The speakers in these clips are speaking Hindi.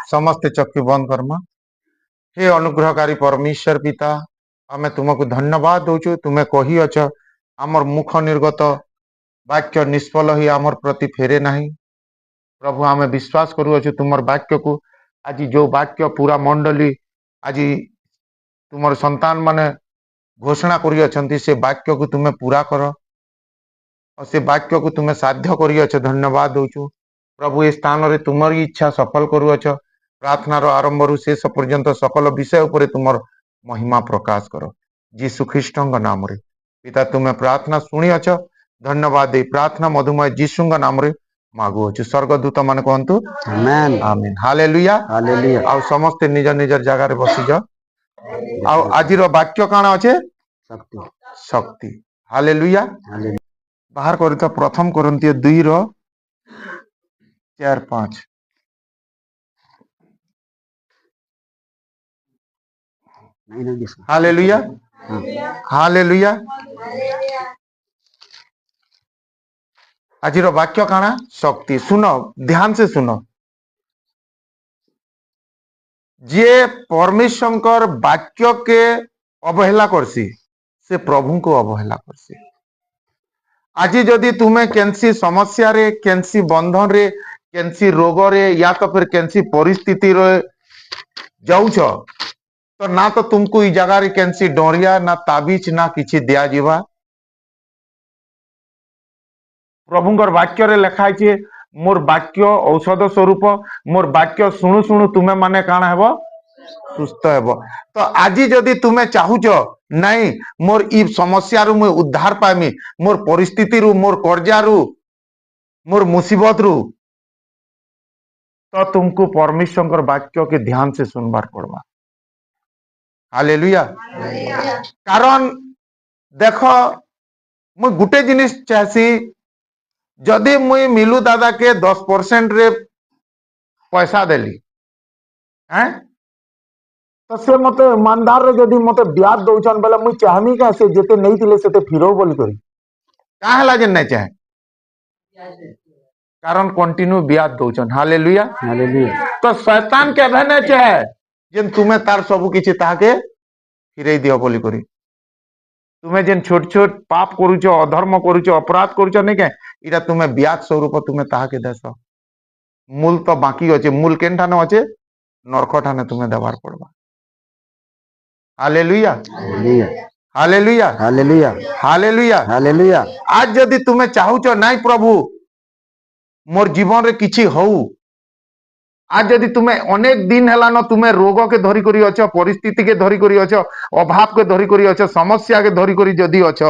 समस्त चक्षु बंद करमा। हे अनुग्रहकारी परमेश्वर पिता आमे तुमको धन्यवाद दौचु तुम्हें कही अच आमर मुख निर्गत वाक्य निष्फल ही आमर प्रति फेरे नहीं। प्रभु आमे विश्वास करूँ तुम वाक्य को आज जो वाक्य पूरा मंडली आज तुम संतान माने घोषणा कर से वाक्य को तुम्हें पूरा कर और से वाक्य को तुम्हें साध्य कर धन्यवाद दौचु प्रभु ए स्थान रे तुम्हारी इच्छा सफल करुअछ। प्रार्थनार आरंभ रु शेष पर्यंत सकल विषय उपर तुमर महिमा प्रकाश कर जीशु ख्रीष्ट नाम रे पिता तुम्हें प्रार्थना शुणिअछ। धन्यवाद दे प्रार्थना मधुमय जीशु नाम रे मागुअछु। स्वर्गदूत माने कहंतु आमेन आमेन हालेलुया हालेलुया। आ समस्त निज निज जगह रे बसी जा। आ आजिर वाक्य काना अछे शक्ति शक्ति हालेलुया बाहर करता प्रथम करंतिय 2 रो 4-5 हालेलुया हालेलुया। आजिर वाक्य काना शक्ति सुनो ध्यान से सुनो जे परमेश्वर वाक्य के अवहेला करसी से प्रभु को अवहेला करसी। आज जदि तुम्हें केंसी समस्या रे केंसी बंधन रे केंसी रोग रे या तो फिर केंसी परिस्थिति रे जाउछ तो ना तो तुमको ई जगह रे केंसी डोरिया ना ताबीज ना किछि दिया जीवा। प्रभुंकर वाक्य रे लिखा है मोर वाक्य औषध स्वरूप मोर वाक्य शुणु शुणु तुम्हें माने काना हेबो सुस्थ हेबो। तो आज जदि तुम्हें चाहुच नहीं मोर ई समस्या रु मैं उद्धार पामी मोर परिस्थिति रु मोर कर्जा रु मोर मुसीबत रु तो तुमको परमेश्वर वाक्य के ध्यान से सुनबार पड़वा। हालेलुया कारण देखो मु गुटे जिनिस चाहसी जदि मुई मिलू दादा के 10% रे पैसा देली हैं तो से मते ईमानदार रे जदि मते ब्याज दउछन बेला मुई चाहमी का से जेते नहीं थिले सेते फिरो बोली करी का हला जे नहीं चाहे कारण कंटिन्यू ब्याज दउछन। Hallelujah hallelujah. तो शैतान के कहने चाहे जे तुम्हें तार सब किछि ताके फिरई दियो बोली करी तुम्हें जेन छोट छोट पाप करूछ अधर्म करूछ अपराध करूछ नहीं के इरा तुम्हें ब्याज स्वरूप तुम्हें ताके देस मूल तो बाकी अच्छे मूल केन ठाने अच्छे नरक ठाने तुम्हें देवार पड़वा। Hallelujah hallelujah hallelujah hallelujah hallelujah. आज जदि तुम्हें चाहुच नहीं प्रभु मोर जीवन रे किछि होउ आज जदि तुम्हें अनेक दिन हैला न तुम्हें रोग के धरी करी अछ परिस्थिति के धरी करी अछ अभाव के धरी करी अछ समस्या के धरी करी जदि अछ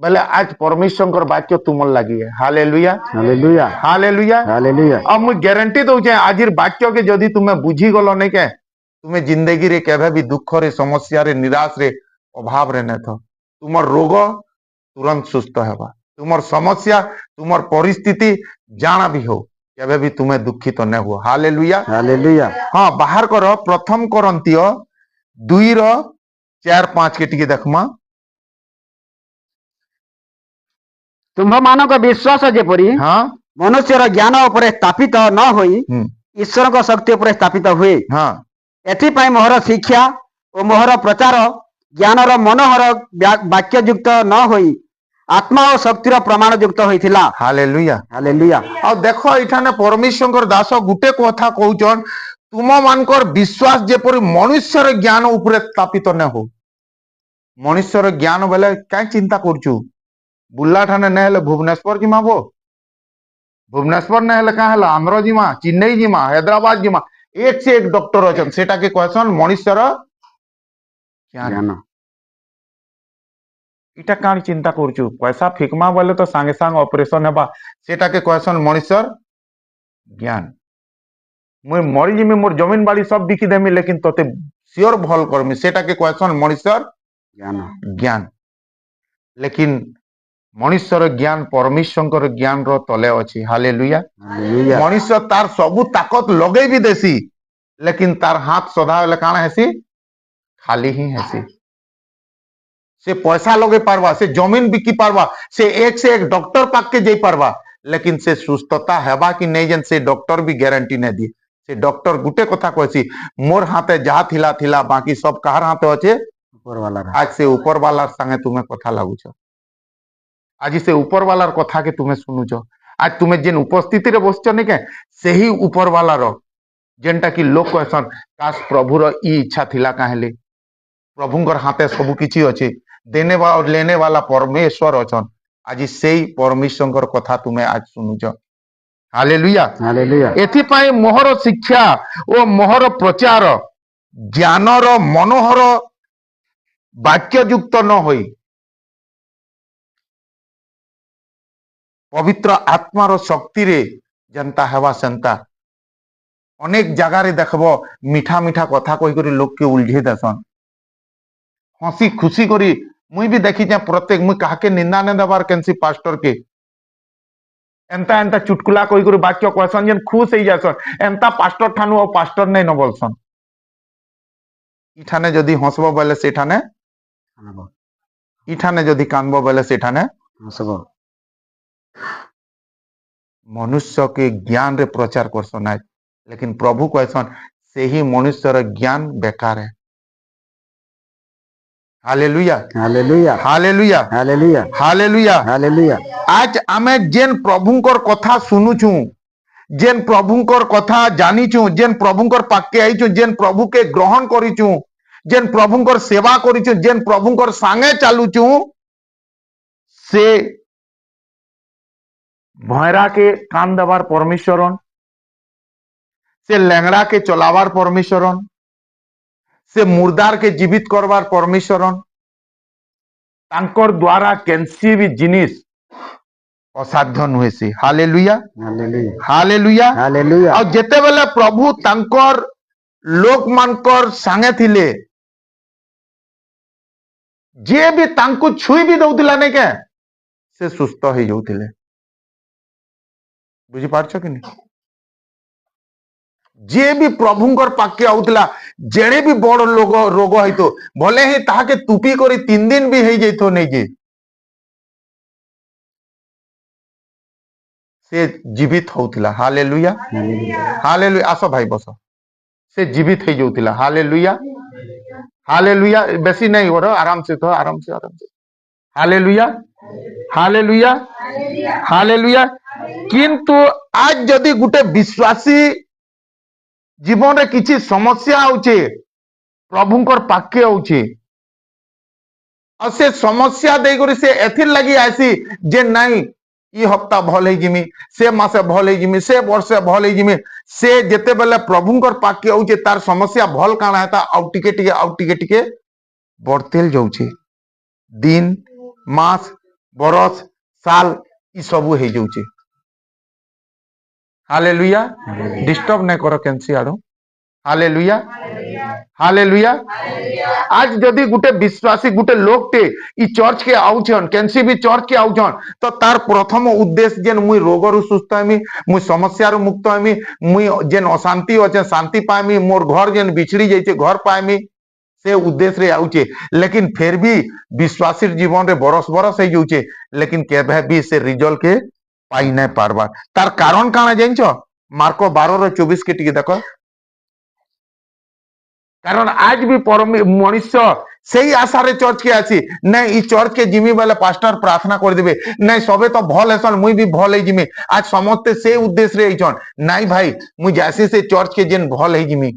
बोले आज परमेश्वर वाक्य तुम लगी है। Hallelujah hallelujah hallelujah hallelujah. अब मुझे गारंटी दउछे आज वाक्य के जदि तुम्हें बुझी गलो नहीं के तुम्हें जिंदगी रे केभे भी दुख रे समस्या रे निराश रे अभाव रे न थो तुमर रोग तुरंत सुस्थ हेबा तुमर समस्या तुमर परिस्थिति जाना भी हो केभे भी तुम्हें दुखित तो न हुआ। Hallelujah hallelujah. हाँ बाहर करो प्रथम करंतिय 2 रो 4-5 के टिके देखमा तुम्भ मानक विश्वास जेपरी हाँ मनुष्यर ज्ञान उपरे स्थापित न होई ईश्वर को शक्ति उपरे स्थापित हुए। हाँ एथिपाई मोहर शिक्षा और मोहर प्रचार ज्ञानर मनोहर वाक्य युक्त न होई आत्मा और शक्तिर प्रमाण युक्त होइथिला। Hallelujah hallelujah. आ देखो इठाने परमेश्वर दास गुटे कथा कहउछन तुम मानकर विश्वास जेपरि मनुष्यर ज्ञान उपरे स्थापित न हो। मनुष्यर ज्ञान बेले क्या चिंता करछु बुल्ला ठाने न हेले भुवनेश्वर जिमा वो भुवनेश्वर न हेले का हेला आंध्र जिमा चेन्नई जिमा हैदराबाद जिमा एक से एक डॉक्टर अछन सेटा के कहसन मनुष्यर ज्ञान इटा काणी चिंता करछु पैसा फिकमा बोले तो सांगे सांग ऑपरेशन हेबा सेटा के कहसन मनुष्यर ज्ञान मुई मरी जिमी मोर जमीन बाड़ी सब बिकी देमी लेकिन तोते सियोर भल करमी सेटा के कहसन मनुष्यर ज्ञान ज्ञान। लेकिन मनुष्यर ज्ञान परमेश्वर ज्ञान रो तले अछि। हालेलुया मनुष्य तार सबु ताकत लगे भी देसी लेकिन तार हाथ सदा बेले काना हेसी खाली ही हेसी से पैसा लगे पारवा से जमीन बिकी पारवा से एक डॉक्टर पाक के जाई पारवा लेकिन से सुस्थता हेबा कि नहीं जेन से डॉक्टर भी गारंटी नहीं दिए। से डॉक्टर गुटे कथा कहसी मोर हाथे जहा थिला थिला बाकी सब कहार हाथे अच्छे ऊपर वाला आज से ऊपर वालार संगे तुम्हें कथा लागुच आज से ऊपर वालार कथा के तुम्हें सुनुच आज तुम्हें जेन उपस्थिति रे बसच नहीं के से ही ऊपर वालार जेनटा कि लोक कहसन काश प्रभुर ई इच्छा थिला काहेले प्रभुंकर हाथे सब किछि अछि देने और लेने वाला परमेश्वर अछन आज से परमेश्वर कथा तुम्हें आज सुनुच हालेलुया हालेलुया एथिपाई मोहर शिक्षा ओ मोहर प्रचार ज्ञानर मनोहर वाक्ययुक्त न होई पवित्र आत्मार शक्ति रे जनता हेवा सेंता अनेक जगह रे देखबो मीठा मीठा कथा कहि करी लोक के उलझे देसन हसी खुशी करी मुई भी देखी जे प्रत्येक मुई काके निंदा ने देबार केनसी पास्टर के एंता एंता चुटकुला कहि करी वाक्य कहसन जेन खुश हो जासन एंता पास्टर ठानु और पास्टर नहीं न बोलसन इठाने जदि हंसबो बोले सेठाने इठाने जदि कानबो बोले सेठाने सब मनुष्य के ज्ञान रे प्रचार करसन है लेकिन प्रभु कहसन से ही मनुष्य रे ज्ञान बेकार है hallelujah hallelujah hallelujah hallelujah hallelujah hallelujah आज आमे जेन प्रभुंकर कथा सुनुछु जेन प्रभुंकर कथा जानिछु जेन प्रभुंकर पाके आइछु जेन प्रभु के ग्रहण करिछु जेन प्रभुंकर सेवा करिछु जेन प्रभुंकर संगे चालुछु से भैरा के कान देवार परमेश्वरन से लैंगड़ा के चलावार परमेश्वरन से मुर्दार के जीवित करवार परमेश्वरन तांकर द्वारा केनसी भी जिनिस असाध्य नुहे से हालेलुया हालेलुया हालेलुया हालेलुया और जेते बेले प्रभु तांकर लोक मानकर संगे थिले जे भी तांको छुई भी दउतिला नहीं के से सुस्थ हो जाउतिले बुझी पारछ कि नहीं जे भी प्रभुंकर पाके आउतला जेड़े भी बड़ लोग रोग हईतो भले ही ताके तुपी करी 3 दिन भी हो जाइतो नहीं जे से जीवित होतिला हालेलुया हालेलुया आसो भाई बस से जीवित हो जाउतिला हालेलुया हालेलुया बेसी नहीं हो आराम से तो आराम से हालेलुया हालेलुया हालेलुया किंतु आज जदि गुटे विश्वासी जीवन रे किछि समस्या आउचे प्रभुंकर पाके आउचे और से समस्या दे करी से एथिर लगी आसी जे नहीं ई हफ्ता भल है जिमी से मासे भल है जिमी से वर्षे भल है जिमी से जेते बेले प्रभुंकर पाके आउचे तार समस्या भल काना हेता आउ टिके टिके बढ़तेल जाउचे दिन मास बरस साल ई सबु हे जाउचे हालेलुया डिस्टर्ब नहीं करो केनसी आड़ो हालेलुया हालेलुया आज जदि गुटे विश्वासी गुटे लोक टे ई चर्च के आउछन केनसी भी चर्च के आउछन तो तार प्रथम उद्देश्य जेन मुई रोगरु सुस्थ हेमी मुई समस्या रु मुक्त हेमी मुई जेन अशांति अछे शांति पाएमी मोर घर जेन बिछड़ी जाइछे घर पाएमी से उद्देश्य रे आउछे लेकिन फिर भी विश्वासी जीवन रे बरस बरस हो जाउछे लेकिन केबे भी से रिजल्ट के पाई नहीं पारबा तार कारण काना जानछ मार्को 12:24 के टिके देखो कारण आज भी मनुष्य से ही आशा रे चर्च के आसी नहीं ई चर्च के जिमी वाले पास्टर प्रार्थना कर देबे नहीं सबे तो भल हेसन मुई भी भल है जिमी आज समस्त से उद्देश्य रे आइछन नहीं भाई मुई जैसे से चर्च के जेन भल है जिमी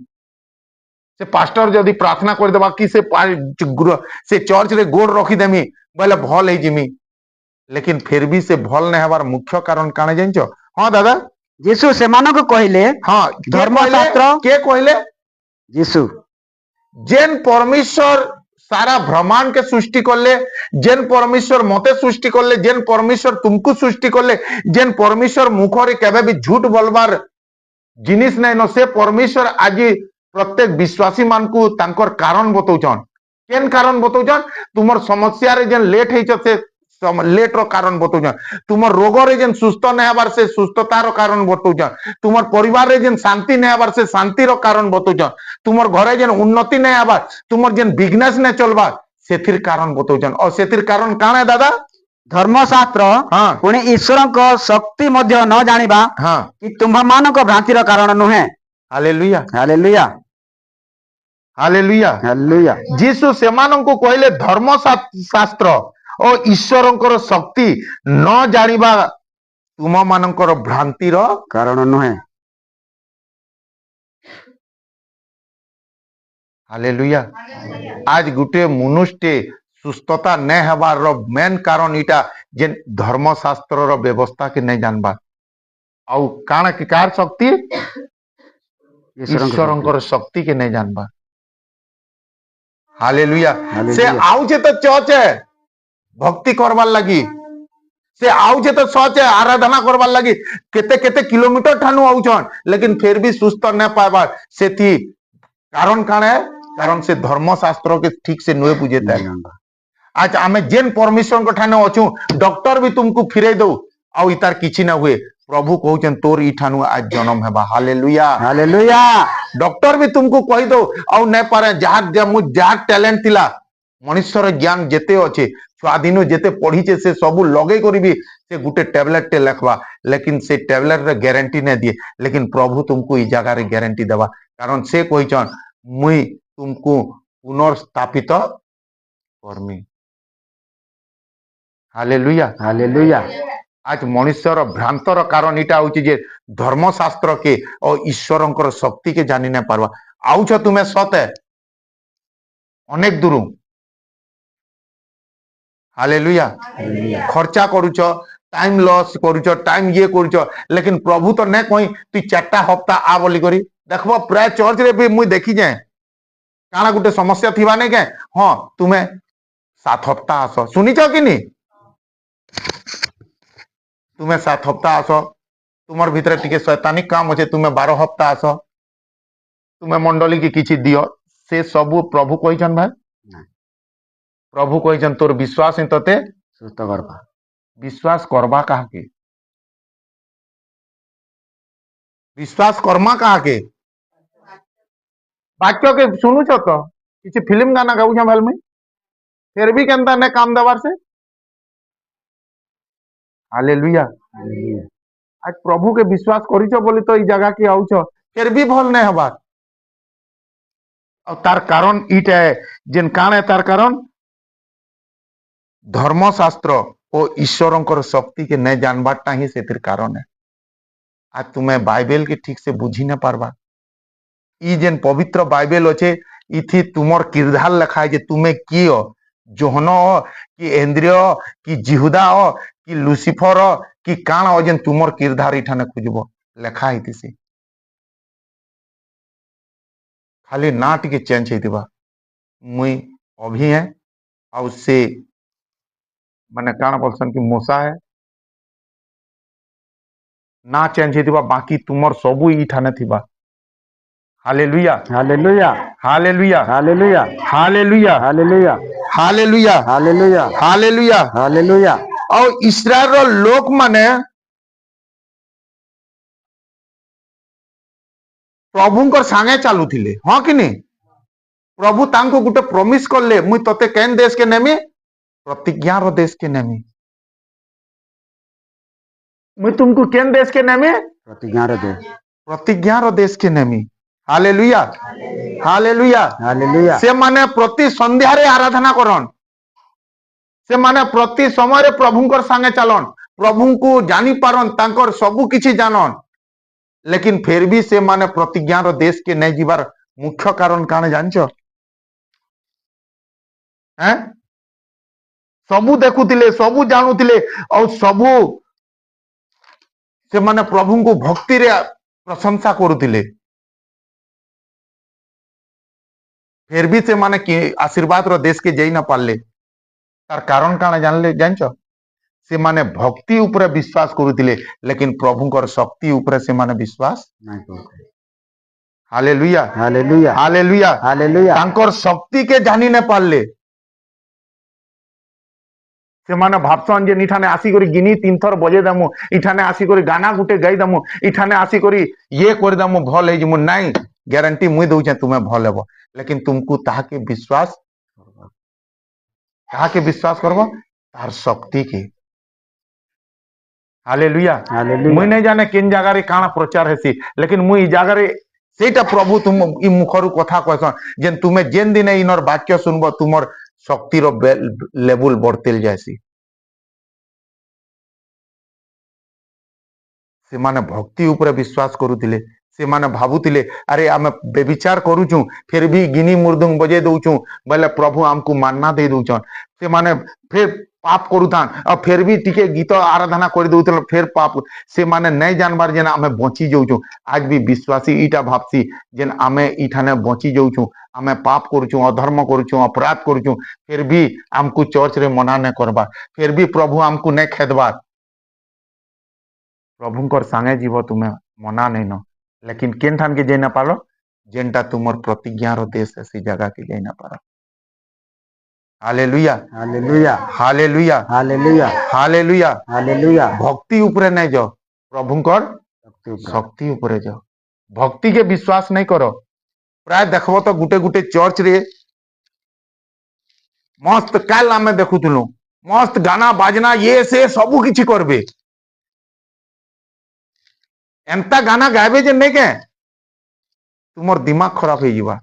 से पास्टर जदि प्रार्थना कर देबा कि से चर्च रे गोड़ रखी देमी बोले भल है जिमी लेकिन फिर भी से भल नहीं हबार मुख्य कारण काने जानछ हां दादा यीशु सेमानक कहले हाँ धर्मशास्त्र के कहले यीशु जेन परमेश्वर सारा ब्रह्मांड के सृष्टि करले जेन परमेश्वर मते सृष्टि करले जेन परमेश्वर तुमको सृष्टि करले जेन परमेश्वर मुखरे केबे भी झूठ बोलबार जिनिस नहीं न से परमेश्वर आज प्रत्येक विश्वासी मान को तांकर कारण बतौछन केन कारण बतौछन तुमर समस्या रे जेन लेट हेछ से लेट रो कारण बतौछन तुमर रोग रे जेन सुस्थ नहीं हबार से सुस्थतार कारण बतौछन तुमर परिवार रे जेन शांति नहीं हबार से शांति रो कारण बतौछन तुमर घरे जेन उन्नति नहीं हबार तुमर जेन बिजनेस नहीं चलबा सेथिर कारण बतौछन और सेथिर कारण काना दादा ଧର୍ମଶାସ୍ତ୍ର ହଁ ପୁଣି ଈଶ୍ୱରଙ୍କ ଶକ୍ତି ମଧ୍ୟ ନ ଜାଣିବା ହଁ କି ତୁମ୍ଭମାନଙ୍କ ଭ୍ରାନ୍ତିର କାରଣ ନୁହେଁ। Hallelujah hallelujah hallelujah. ହାଲେଲୁୟା। ଯୀଶୁ ସେମାନଙ୍କୁ କହିଲେ ଧର୍ମଶାସ୍ତ୍ର ଓ ଈଶ୍ୱରଙ୍କର ଶକ୍ତି ନ ଜାଣିବା ତୁମ ମାନଙ୍କର ଭ୍ରାନ୍ତିର କାରଣ ନୁହେଁ। ହାଲେଲୁୟା। ଆଜ ଗୁଟେ ମନୁଷ୍ୟଟେ ସୁସ୍ଥତା ନେ ହେବାର ମେନ୍ କାରଣ ଇଟା ଯେ ଧର୍ମଶାସ୍ତ୍ରର ବ୍ୟବସ୍ଥା କେ ନାଇଁ ଜାନବା। ଆଉ କାଣା କି କାର ଶକ୍ତି ଈଶ୍ୱରଙ୍କର ଶକ୍ତି କେ ନାଇଁ ଜାନବା। ହାଲେଲୁୟା। ସେ ହାଲେଲୁୟା। ଆଉଛେ ତ ଚର୍ଚ୍ଚ ଭକ୍ତି କରବାର ଲାଗି, ସେ ଆଉଛେ ତ ସଚ ଆରାଧନା କରବାର ଲାଗି କେତେ କେତେ କିଲୋମିଟର ଠାନୁ ଆଉଛନ୍, ଲେକିନ ଫେର ବି ସୁସ୍ଥ ନ ପାଇବାର ସେଠି कारण काण है? कारण से धर्मशास्त्र के ठीक से नुए बुझेता है। आज आमे जेन परमेश्वर को ठाने अछु डॉक्टर भी तुमको फिरे दो आउ इतार किछि ना हुए, प्रभु कहउछन तोर इठानु आज जन्म हेबा। Hallelujah hallelujah. डॉक्टर भी तुमको कहि दो आउ नै पारे जहाँ टैलेंट थिला मनुष्यर ज्ञान जेते अच्छे छुआ दिनु जेते पढ़ीचे से सबू लगे करी भी से गुटे टैबलेट टे लिखवा, लेकिन से टैबलेट रे गारंटी नहीं दिए, लेकिन प्रभु तुमको ई जगह रे गारंटी देवा। कारण से कहिछन मुई तुमको पुनर्स्थापित करमी। Hallelujah hallelujah. आज मनुष्यर भ्रांतर कारण इटा होची जे धर्मशास्त्र के और ईश्वरंकर शक्ति के जानी नहीं पारवा। आउछ तुमे सते अनेक दूर हालेलुया खर्चा करूछ, टाइम लॉस करूछ, टाइम ये करूछ, लेकिन प्रभु तो नहीं कही तु 4टा हफ्ता आ बोली करी देखबो प्राय चर्च रे भी मुई देखी जाए काना गुटे समस्या थिबा नहीं के हाँ तुमे 7 हफ्ता आस सुनिछ कि नहीं, तुमे 7 हफ्ता आस तुमर भीतर टिके शैतानिक काम अच्छे तुमे 12 हफ्ता आस तुमे मंडली की किछि दियो से सबू प्रभु कहिछन भाई प्रभु कहिछन तोर विश्वास ही तते सुस्थ करबा। विश्वास करबा कहा के विश्वास कर्मा कहा के वाक्य के सुनुछ तो किछि फिल्म गाना गाऊ भाल में फिर भी केनता ने काम देवार से। हालेलुया आज प्रभु के विश्वास करिछ बोली तो ई जगह की आउछ फिर भी भल नहीं हबार और तार कारण इटा है जेन कान है तार कारण धर्मशास्त्र और ईश्वरंकर शक्ति के नहीं जानबारटा ही से कारण है। आज तुम्हें बाइबल के ठीक से बुझी न पारबा। ई जेन पवित्र बाइबल अच्छे इथि तुमर किरदार लिखा है जे तुम्हें की हो जोहन हो कि इंद्रिय कि जिहुदा हो कि लुसिफर हो कि काण हो जेन तुमर किरदार इठाने खोजब लिखा है से खाली ना टिके चेंज होइतिबा मुई अभी है आउ से माने काण बोलसन कि मोसा है ना चेंज होइतिबा बाकी तुमर सबू इठाने थिबा। Hallelujah hallelujah hallelujah hallelujah hallelujah hallelujah hallelujah hallelujah hallelujah hallelujah. और इस्राएल रो लोक माने प्रभुंकर सांगे चालू थिले हाँ कि नहीं प्रभु तांको गुटे प्रॉमिस करले मुई तते केन देश के नेमी प्रतिज्ञा रो देश के नेमी मुई तुमको केन देश के नेमी प्रतिज्ञा रो देश के नेमी। Hallelujah hallelujah hallelujah. से माने प्रति संध्या रे आराधना करन से माने प्रति समय रे प्रभुंकर संगे चलन प्रभु को जानी पारन तांकर सबू किछि जानन, लेकिन फिर भी से माने प्रतिज्ञा रो देश के नहीं जीवार मुख्य कारण काने जानछ हैं सबू देखुतिले सबू जानुतिले और सबू से माने प्रभु को भक्ति रे प्रशंसा करुतिले फिर भी से माने कि आशीर्वाद रो देश के जाई ना पारले तार कारण काने जानले जानछ से माने भक्ति ऊपर विश्वास करुतिले लेकिन प्रभुंकर शक्ति ऊपर से माने विश्वास नहीं करते। Hallelujah hallelujah hallelujah hallelujah. तांकर शक्ति के जानी न पारले से माने भाबसन जे इठाने आसी करी गिनी 3 थर बजे दमु इठाने आसी करी गाना गुटे गाई दमु इठाने आसी करी ये कर दमु भल हे जमु नहीं गारंटी मुई दउछे तुमे भल हेबो, लेकिन तुमको ताहा के विश्वास करबो तार शक्ति के हालेलुया हालेलुया। मुई नहीं जाने किन जगह रे काना प्रचार हेसी लेकिन मुई जगह रे सेटा प्रभु तुम इ मुखरु कथा कहसन जेन तुमे जेन दिन इनर वाक्य सुनबो तुमर शक्तिर लेवल बढ़तेल जायसी से माने भक्ति ऊपर विश्वास करुतिले से माने भाबुतिले अरे आमे बेविचार करूचु फिर भी गिनी मुर्दुंग बजे दउचु बोले प्रभु हमको मानना दे दउचन से माने फिर पाप करूथान और फिर भी टिके गीत आराधना कर दउतल फिर पाप से माने नहीं जानबार जेन आमे बची जाउचु आज भी विश्वासी इटा भाबसी जेन आमे इठाने बची जाउचु आमे पाप करूचु अधर्म करूचु अपराध करूचु फिर भी हमको चर्च रे मना नहीं करबा फिर भी प्रभु हमको नहीं खेदबार प्रभुंकर सांगे जीव तुम्हें मना नहीं न लेकिन केन ठान के जाइना पारो जेनटा तुमर प्रतिज्ञा रो देश है सी जगह के जाइना पारो hallelujah hallelujah hallelujah hallelujah hallelujah hallelujah. भक्ति ऊपर नहीं जाओ प्रभुंकर शक्ति ऊपर जाओ भक्ति के विश्वास नहीं करो प्राय देखबो तो गुटे गुटे चर्च रे मस्त काल आमे देखुथुलु मस्त गाना बाजना ये से सबु किछि करबे एंता गाना गायबे जे नहीं के तुमर दिमाग खराब हो जावा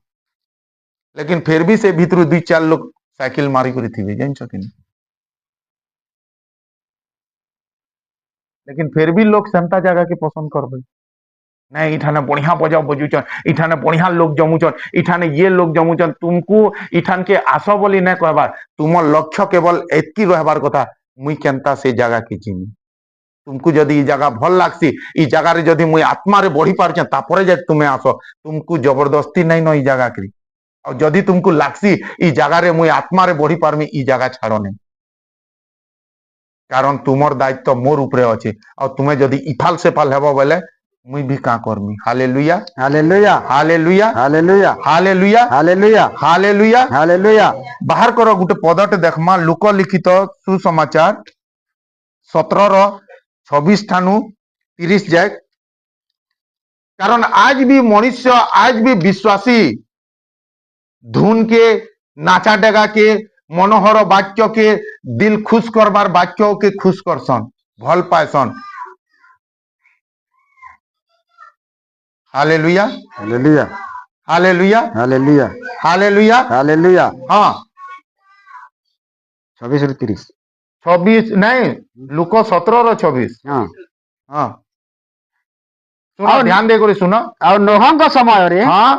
लेकिन फिर भी से भीतर दुई चार लोग साइकिल मारी करी थी जानछ कि नहीं लेकिन फिर भी लोग सेंता जगह के पसंद करबे नहीं इठाने बढ़िया बजाओ बजुचन इठाने बढ़िया लोग जमुचन इठाने ये लोग जमुचन तुमको इठान के आसो बोली नहीं कहबार तुमर लक्ष्य केवल एतकी रहबार कथा मुई केनता से जगह के जिमी तुमको जदि जगह भल लागसी इ जगह रे जदि मुई आत्मा रे बढ़ी पारछे तापरे जे तुमे आसो तुमको जबरदस्ती नहीं न इ जगह करी और जदि तुमको लागसी इ जगह रे मुई आत्मा रे बढ़ी पारमी इ जगह छाड़ो नहीं कारण तुमर दायित्व मोर ऊपर अछि और तुमे जदि इफाल से फाल हेबो बोले मुई भी का करमी hallelujah hallelujah hallelujah hallelujah hallelujah hallelujah hallelujah hallelujah. बाहर करो गुटे पदटे देखमा लोक लिखित सुसमाचार 17 ठानु 30 जाए कारण आज भी मनुष्य आज भी विश्वासी धुन के नाचा डेगा के मनोहर वाक्य के दिल खुश करबार वाक्य के खुश करसन भल पायसन hallelujah hallelujah hallelujah hallelujah hallelujah hallelujah. हाँ 26 ରୁ 30 26 नहीं लुक 17 ର 26 हाँ हाँ सुनो ध्यान दे कर सुनो ଆଉ ନୋହଙ୍କ ସମୟରେ हाँ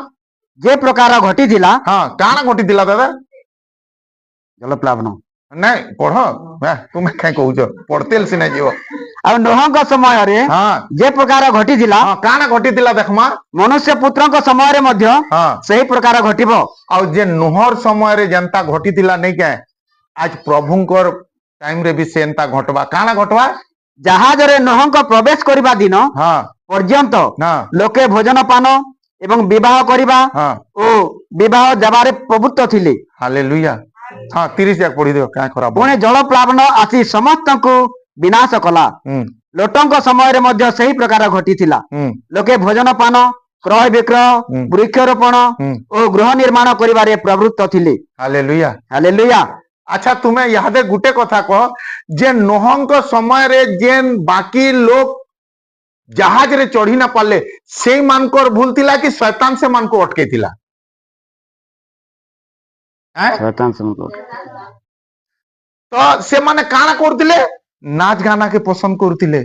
ଯେ ପ୍ରକାର ଘଟିଥିଲା हाँ काना घटी दिला दादा ଜଳପ୍ଲାବନ नहीं पढ़ तुम्हें कहीं कहूच पढ़ते सिना जीव ଆଉ ନୋହଙ୍କ ସମୟରେ हाँ ଯେ ପ୍ରକାର ଘଟିଥିଲା हाँ काना घटी दिला देखमा ମନୁଷ୍ୟ ପୁତ୍ରଙ୍କ ସମୟରେ ମଧ୍ୟ हाँ ସେହି ପ୍ରକାର ଘଟିବ। और जे नोहर समय रे जनता घटी दिला नहीं क्या आज प्रभुंकर टाइम रे भी सेनता घटवा काना घटवा ଜାହାଜରେ ନୋହଙ୍କ ପ୍ରବେଶ କରିବା ଦିନ हाँ ପର୍ଯ୍ୟନ୍ତ हाँ ଲୋକେ ଭୋଜନ ପାନ ଏବଂ ବିବାହ କରିବା हाँ ଓ ବିବାହ ଦେବାରେ ପ୍ରବୃତ୍ତ ଥିଲେ। हालेलुया हाँ 30 जाक पढ़ी दियो क्या खराब ପୁଣି ଜଳପ୍ଲାବନ ଆସି ସମସ୍ତଙ୍କୁ ବିନାଶ କଲା। ଲୋଟଙ୍କ ସମୟରେ ମଧ୍ୟ ସେହି ପ୍ରକାର ଘଟିଥିଲା। ଲୋକେ ଭୋଜନ ପାନ କ୍ରୟ ବିକ୍ରୟ ବୃକ୍ଷରୋପଣ ଓ ଗୃହ ନିର୍ମାଣ କରିବାରେ ପ୍ରବୃତ୍ତ ଥିଲେ। Hallelujah hallelujah. अच्छा तुम्हें यादे गुटे कथा कह जे नोहंक समय रे जेन बाकी लोग जहाज रे चढ़ी ना पाले से मानकर भूल थिला कि शैतान से मान को अटके थिला ଶୈତାନ ସେମାନଙ୍କୁ तो से माने काना करथिले नाच गाना के पसंद करथिले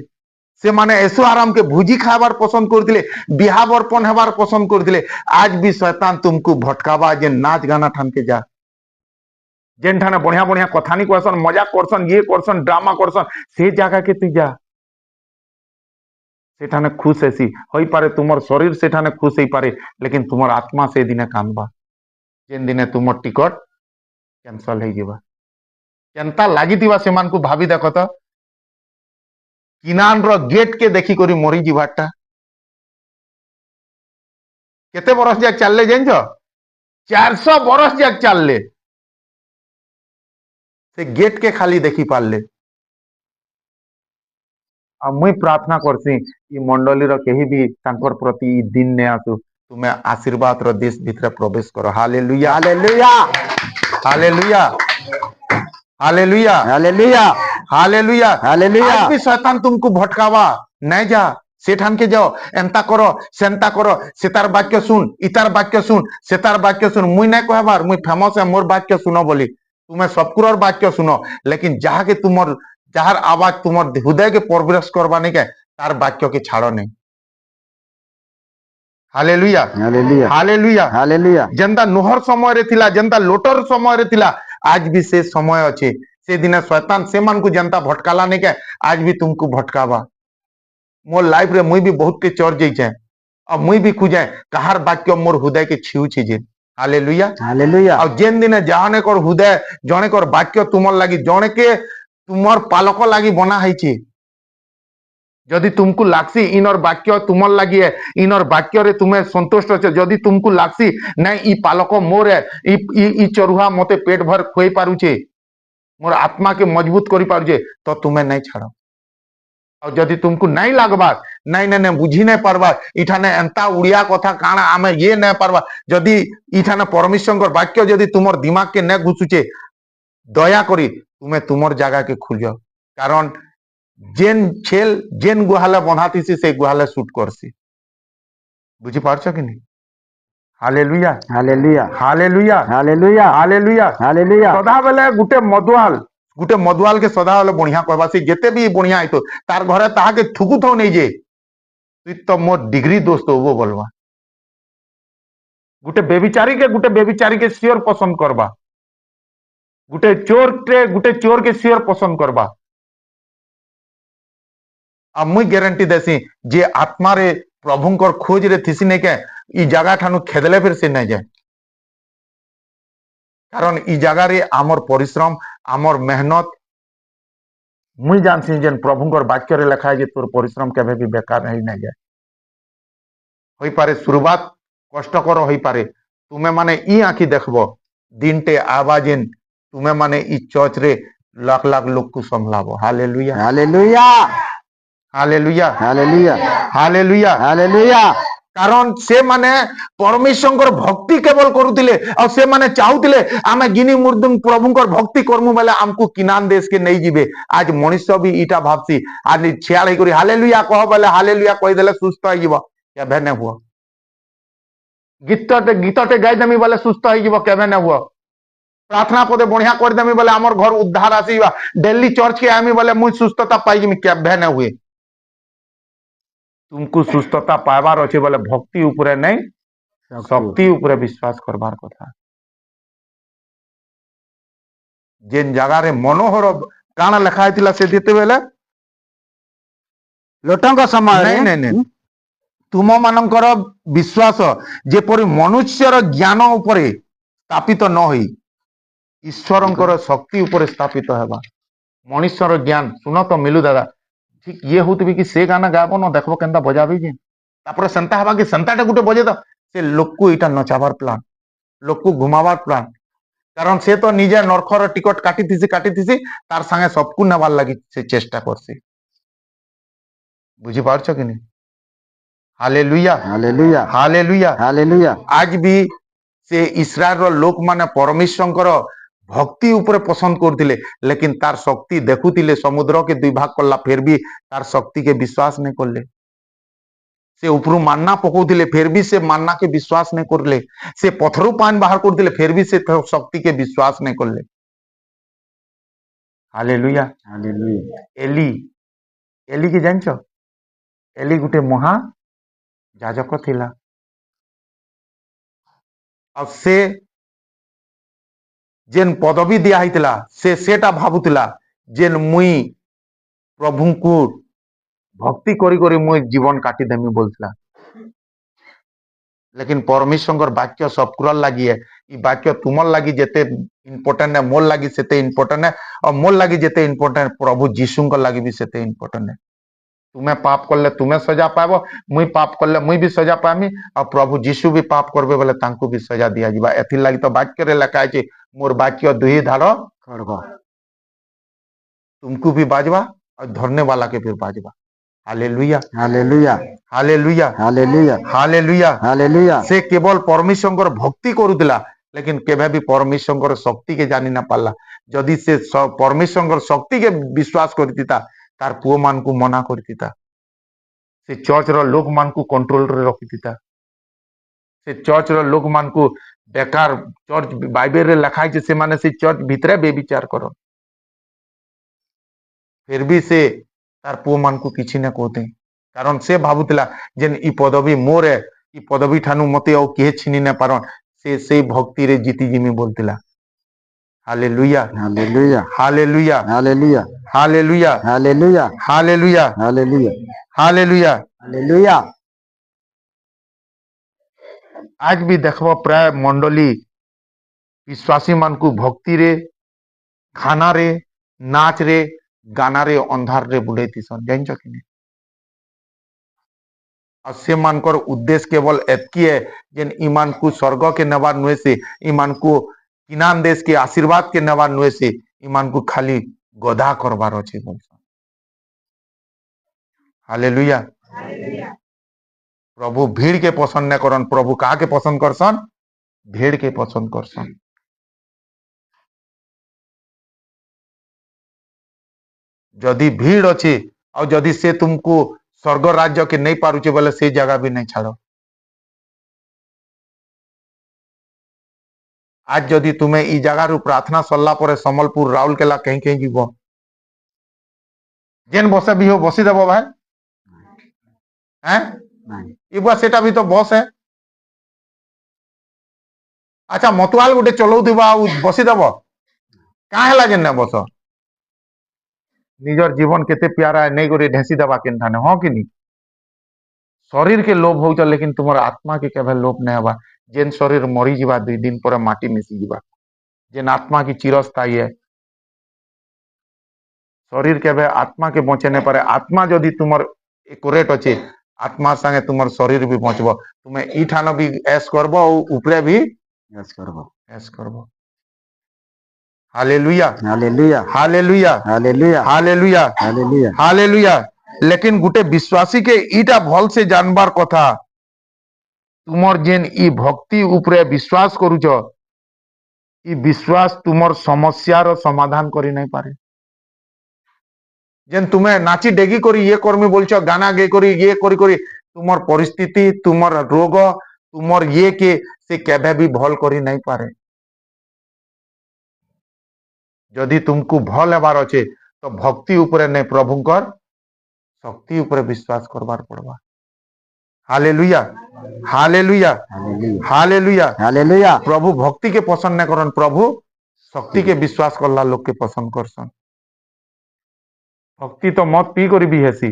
से माने ऐसो आराम के भुजी खाबार पसंद करथिले बिहा बर्पण हेबार पसंद करथिले आज भी शैतान तुमको भटकावा जे नाच गाना ठान के जा जेन ठाने बढ़िया बढ़िया कथानी करसन मजाक करसन ये करसन ड्रामा करसन से जगह के तू जा सेठाने खुश हेसी होई पारे तुमर शरीर सेठाने खुश होई पारे लेकिन तुमर आत्मा से दिने कानबा जेन दिने तुमर टिकट कैंसल हो जीवा केनता लागिथिबा सेमान को भाभी देखो तो किनान रो गेट के देखी करी मरी जीवाटा केते बरस जाक चलले जानछो 400 बरस जाक चलले से गेट के खाली देखी पारले आ मुई प्रार्थना करसी ई मंडली रो केही भी तांकर प्रति दिन ने आसु तुम्हें आशीर्वाद रो देश भीतर प्रवेश करो hallelujah hallelujah hallelujah hallelujah hallelujah hallelujah hallelujah आज भी शैतान तुमको भटकावा नहीं जा सेठान के जाओ एंता करो सेंता करो सेतार वाक्य सुन इतार वाक्य सुन सेतार वाक्य सुन मुई नहीं कहबार मुई फेमस है मोर वाक्य सुनो बोली तुम्हें सबकुर वाक्य सुनो लेकिन जहा के तुमर जहार आवाज तुमर हृदय के प्रवेश करवा नहीं के तार वाक्य के छाड़ो नहीं हालेलुया हालेलुया हालेलुया हालेलुया जेंता नोहर समय रे थिला जेंता लोटर समय रे थिला आज भी से समय अच्छे से दिन शैतान से मान को जनता भटकाला नहीं के आज भी तुमको भटकावा मोर लाइफ रे मुई भी बहुत के चढ़ जाइए और मुई भी खुजे कहार वाक्य मोर हृदय के छिउ छीजे हालेलुया हालेलुया और जेन दिन जाने कर हृदय जने कर वाक्य तुमर लागी जने के तुमर पालक लागी बना है जदि तुमको लागसी इनर वाक्य तुमर लगी है इनर वाक्य रे तुम्हें संतुष्ट अच्छे जदि तुमको लागसी नहीं ई पालक मोर है ई चरुहा मते पेट भर खुई पारुचे मोर आत्मा के मजबूत करी पारुचे तो तुम्हें नहीं छाड़ो और जदि तुमको नहीं लगवा नहीं नहीं नहीं बुझी नहीं पारवा इठाने एंता उड़िया कथा काना आमे ये नहीं पारवा जदि इठाने परमेश्वर वाक्य जदि तुमर दिमाग के नहीं घुसुचे दया करी तुम्हें तुमर जगह के खुल जाओ कारण जेन छेल जेन गुहाले बंधातीसी से गुहाले शूट करसी बुझी पारछ कि नहीं hallelujah hallelujah hallelujah hallelujah hallelujah hallelujah सदा बेले गुटे मदुआल के सदा बेले बढ़िया कहबा से जेते भी बढ़िया आइतो तार घरे ताहा के थुकु थो नहीं जे तुई तो मोर डिग्री दोस्त वो बोलवा गुटे बेबिचारी के सियर पसंद करबा गुटे चोर के सियर पसंद करबा अब मुई गारंटी देसी जे आत्मा रे प्रभुंकर खोज रे थिसी नहीं के ई जगह ठानु खेदले फिर से नहीं जाए कारण ई जगह रे आमर परिश्रम आमर मेहनत मुई जानसी जेन प्रभुंकर वाक्य रे लिखा है जे तोर परिश्रम केबे भी बेकार नहीं जाए होई पारे शुरुआत कष्टकर होई पारे तुमे माने ई आंखी देखबो दिनटे आवाजेन तुमे माने ई चर्च रे लाख लाख लोग को संभलाबो hallelujah hallelujah hallelujah hallelujah hallelujah hallelujah कारण से माने परमेश्वर भक्ति केवल करुतिले और से माने चाहुतिले आमे गिनी मुर्दुम प्रभुंकर भक्ति करमु बेले हमको किनान देश के नहीं जिबे आज मनुष्य भी इटा भाबसी आज छियाल ही करी हालेलुया कह बेले हालेलुया कहि देले सुस्त हो जिवो केबे ने हुआ गीतटे गाई देमी बेले सुस्त हो जिवो केबे ने हुआ प्रार्थना पदे बढ़िया कर देमी बेले हमर घर उद्धार आसीबा डेली चर्च के आमी बेले मुई सुस्तता पाई जिमी केबे ने हुए तुमको सुस्थता पाइबार अच्छे बोले भक्ति उपरे नहीं शक्ति उपरे विश्वास करबार कथा जेन जगह रे मनोहर काना लिखा है से देते बेले लोटंक समय नहीं नहीं नहीं तुम मानकर विश्वास जेपरि मनुष्यर ज्ञान उपरे स्थापित न होई ईश्वरंकर शक्ति उपरे स्थापित हेबा मनुष्यर ज्ञान सुन तो मिलू दादा ठीक ये होती कि से गाना गाबो न देखबो केनता बजाबी जे तापर संता हवा कि संताटा गुटे बजे तो से लोक को इटा नचाबार प्लान लोक को घुमाबार प्लान कारण से तो निजे नरखर टिकट काटी तार संगे सबको नेबार लगी से चेष्टा करसी बुझी पारछ कि नहीं हालेलुया हालेलुया हालेलुया हालेलुया आज भी से इस्राएल रो लोक माने परमेश्वरंकर भक्ति ऊपर पसंद करथिले लेकिन तार शक्ति देखुथिले समुद्र के दुई भाग करला फिर भी तार शक्ति के विश्वास नहीं करले से ऊपरू मानना पकौथिले फिर भी से मानना के विश्वास नहीं करले से पथरु पान बाहर करथिले फिर भी से शक्ति के विश्वास नहीं करले हालेलुया हालेलुया एली एली की जानछ एली गुटे महा जाजक थिला अब से जेन पदवी दिया हितला से सेटा भाबुतिला जेन मुई प्रभु को भक्ति करी करी मुई जीवन काटी देमी बोलथिला लेकिन परमेश्वर वाक्य सबकुर लगी है ई वाक्य तुमर लगी जेते इम्पोर्टेंट है मोर लगी सेते इम्पोर्टेंट है और मोर लगी जेते इम्पोर्टेंट प्रभु जीशु लगी भी सेते इम्पोर्टेंट है तुम्हें पाप करले तुम्हें सजा पाबो मुई पाप करले मुई भी सजा पामी और प्रभु जीशु भी पाप करबे बोले तांको भी सजा दिया जिबा एथि लागि तो वाक्य रे लिखा है मोर वाक्य दुही धारो खड़गा तुमको भी बाजवा और धरने वाला के फिर Bajwa hallelujah hallelujah hallelujah hallelujah hallelujah hallelujah से केवल परमेश्वर भक्ति करुला लेकिन केबे भी परमेश्वर शक्ति के जानी ना पाला जदि से परमेश्वर शक्ति के विश्वास करता तार पुओ मान को मना करता से चर्च रो लोक मान को कंट्रोल रे रखिता से चर्च रो लोक मान को बेकार चर्च बाइबल रे लिखा है से माने से चर्च भितरे बेविचार कर फिर भी से तार पुओ मान को किछि न कहते कारण से भाबुतला जेन ई पदवी मोर है ई पदवी ठानु मते औ के छिनी न पारन से भक्ति रे जीती जिमी बोलतिला hallelujah hallelujah hallelujah hallelujah hallelujah hallelujah hallelujah hallelujah hallelujah hallelujah. आज भी देखबो प्राय मंडली विश्वासी मान को भक्ति रे खाना रे नाच रे गाना रे अंधार रे बुलेती सन जान कि नहीं और से मानकर उद्देश्य केवल एतकी है जेन ईमान को स्वर्ग के नवा नुए से ईमान को किनान देश के आशीर्वाद के नवा नुए से ईमान को खाली गधा करबार अच्छे बोलसन हालेलुया प्रभु भीड़ के पसंद न करन प्रभु कहा के पसंद करसन भीड़ के पसंद करसन जदि भीड़ अच्छे और जदि से तुमको स्वर्ग राज्य के नहीं पारुचे बोले से जगह भी नहीं छाड़ो आज जदि तुम्हें ई जगह रु प्रार्थना सरला पर सम्बलपुर राउरकेला कहीं कहीं जीव जेन बस भी हो बसी देव भाई हैं ये बस सेटा भी तो बस है अच्छा मतवाल गोटे चलाऊ बसी देव क्या है जेन बस निजर जीवन केते प्यारा है नहीं गोटे ढेसी देवा केन ठाने हाँ कि नहीं शरीर के लोभ हो लेकिन तुम्हार आत्मा के केवल लोभ नहीं हवा जेन शरीर मरी जीवा 2 दिन पर माटी मिसी जीवा जेन आत्मा की चिरस्थायी है शरीर के आत्मा के बचे नहीं पारे आत्मा जदि तुमर एकोरेट अच्छे आत्मा संगे तुमर शरीर भी बचब तुम्हें ई ठान भी ऐश करब ऊपरे भी ऐश करब hallelujah hallelujah hallelujah hallelujah hallelujah hallelujah hallelujah लेकिन गुटे विश्वासी के ईटा भल से जानबार कथा तुमर जेन ई भक्ति उपरे विश्वास करूच ई विश्वास तुमर समस्यार समाधान करी नहीं पारे जेन तुम्हें नाची डेगी करी ये कर्मी बोलछ गाना गे करी ये करी करी तुमर परिस्थिति तुमर रोग तुमर ये के से केबे भी भल करी नहीं पारे जदि तुमको भल हेबार अच्छे तो भक्ति उपरे नहीं प्रभुंकर शक्ति उपरे विश्वास करबार पड़वा हालेलुया हालेलुया हालेलुया हालेलुया। प्रभु भक्ति के पसंद नहीं करन प्रभु शक्ति के विश्वास करला लोग के पसंद करसन भक्ति तो मत पी करी भी हेसी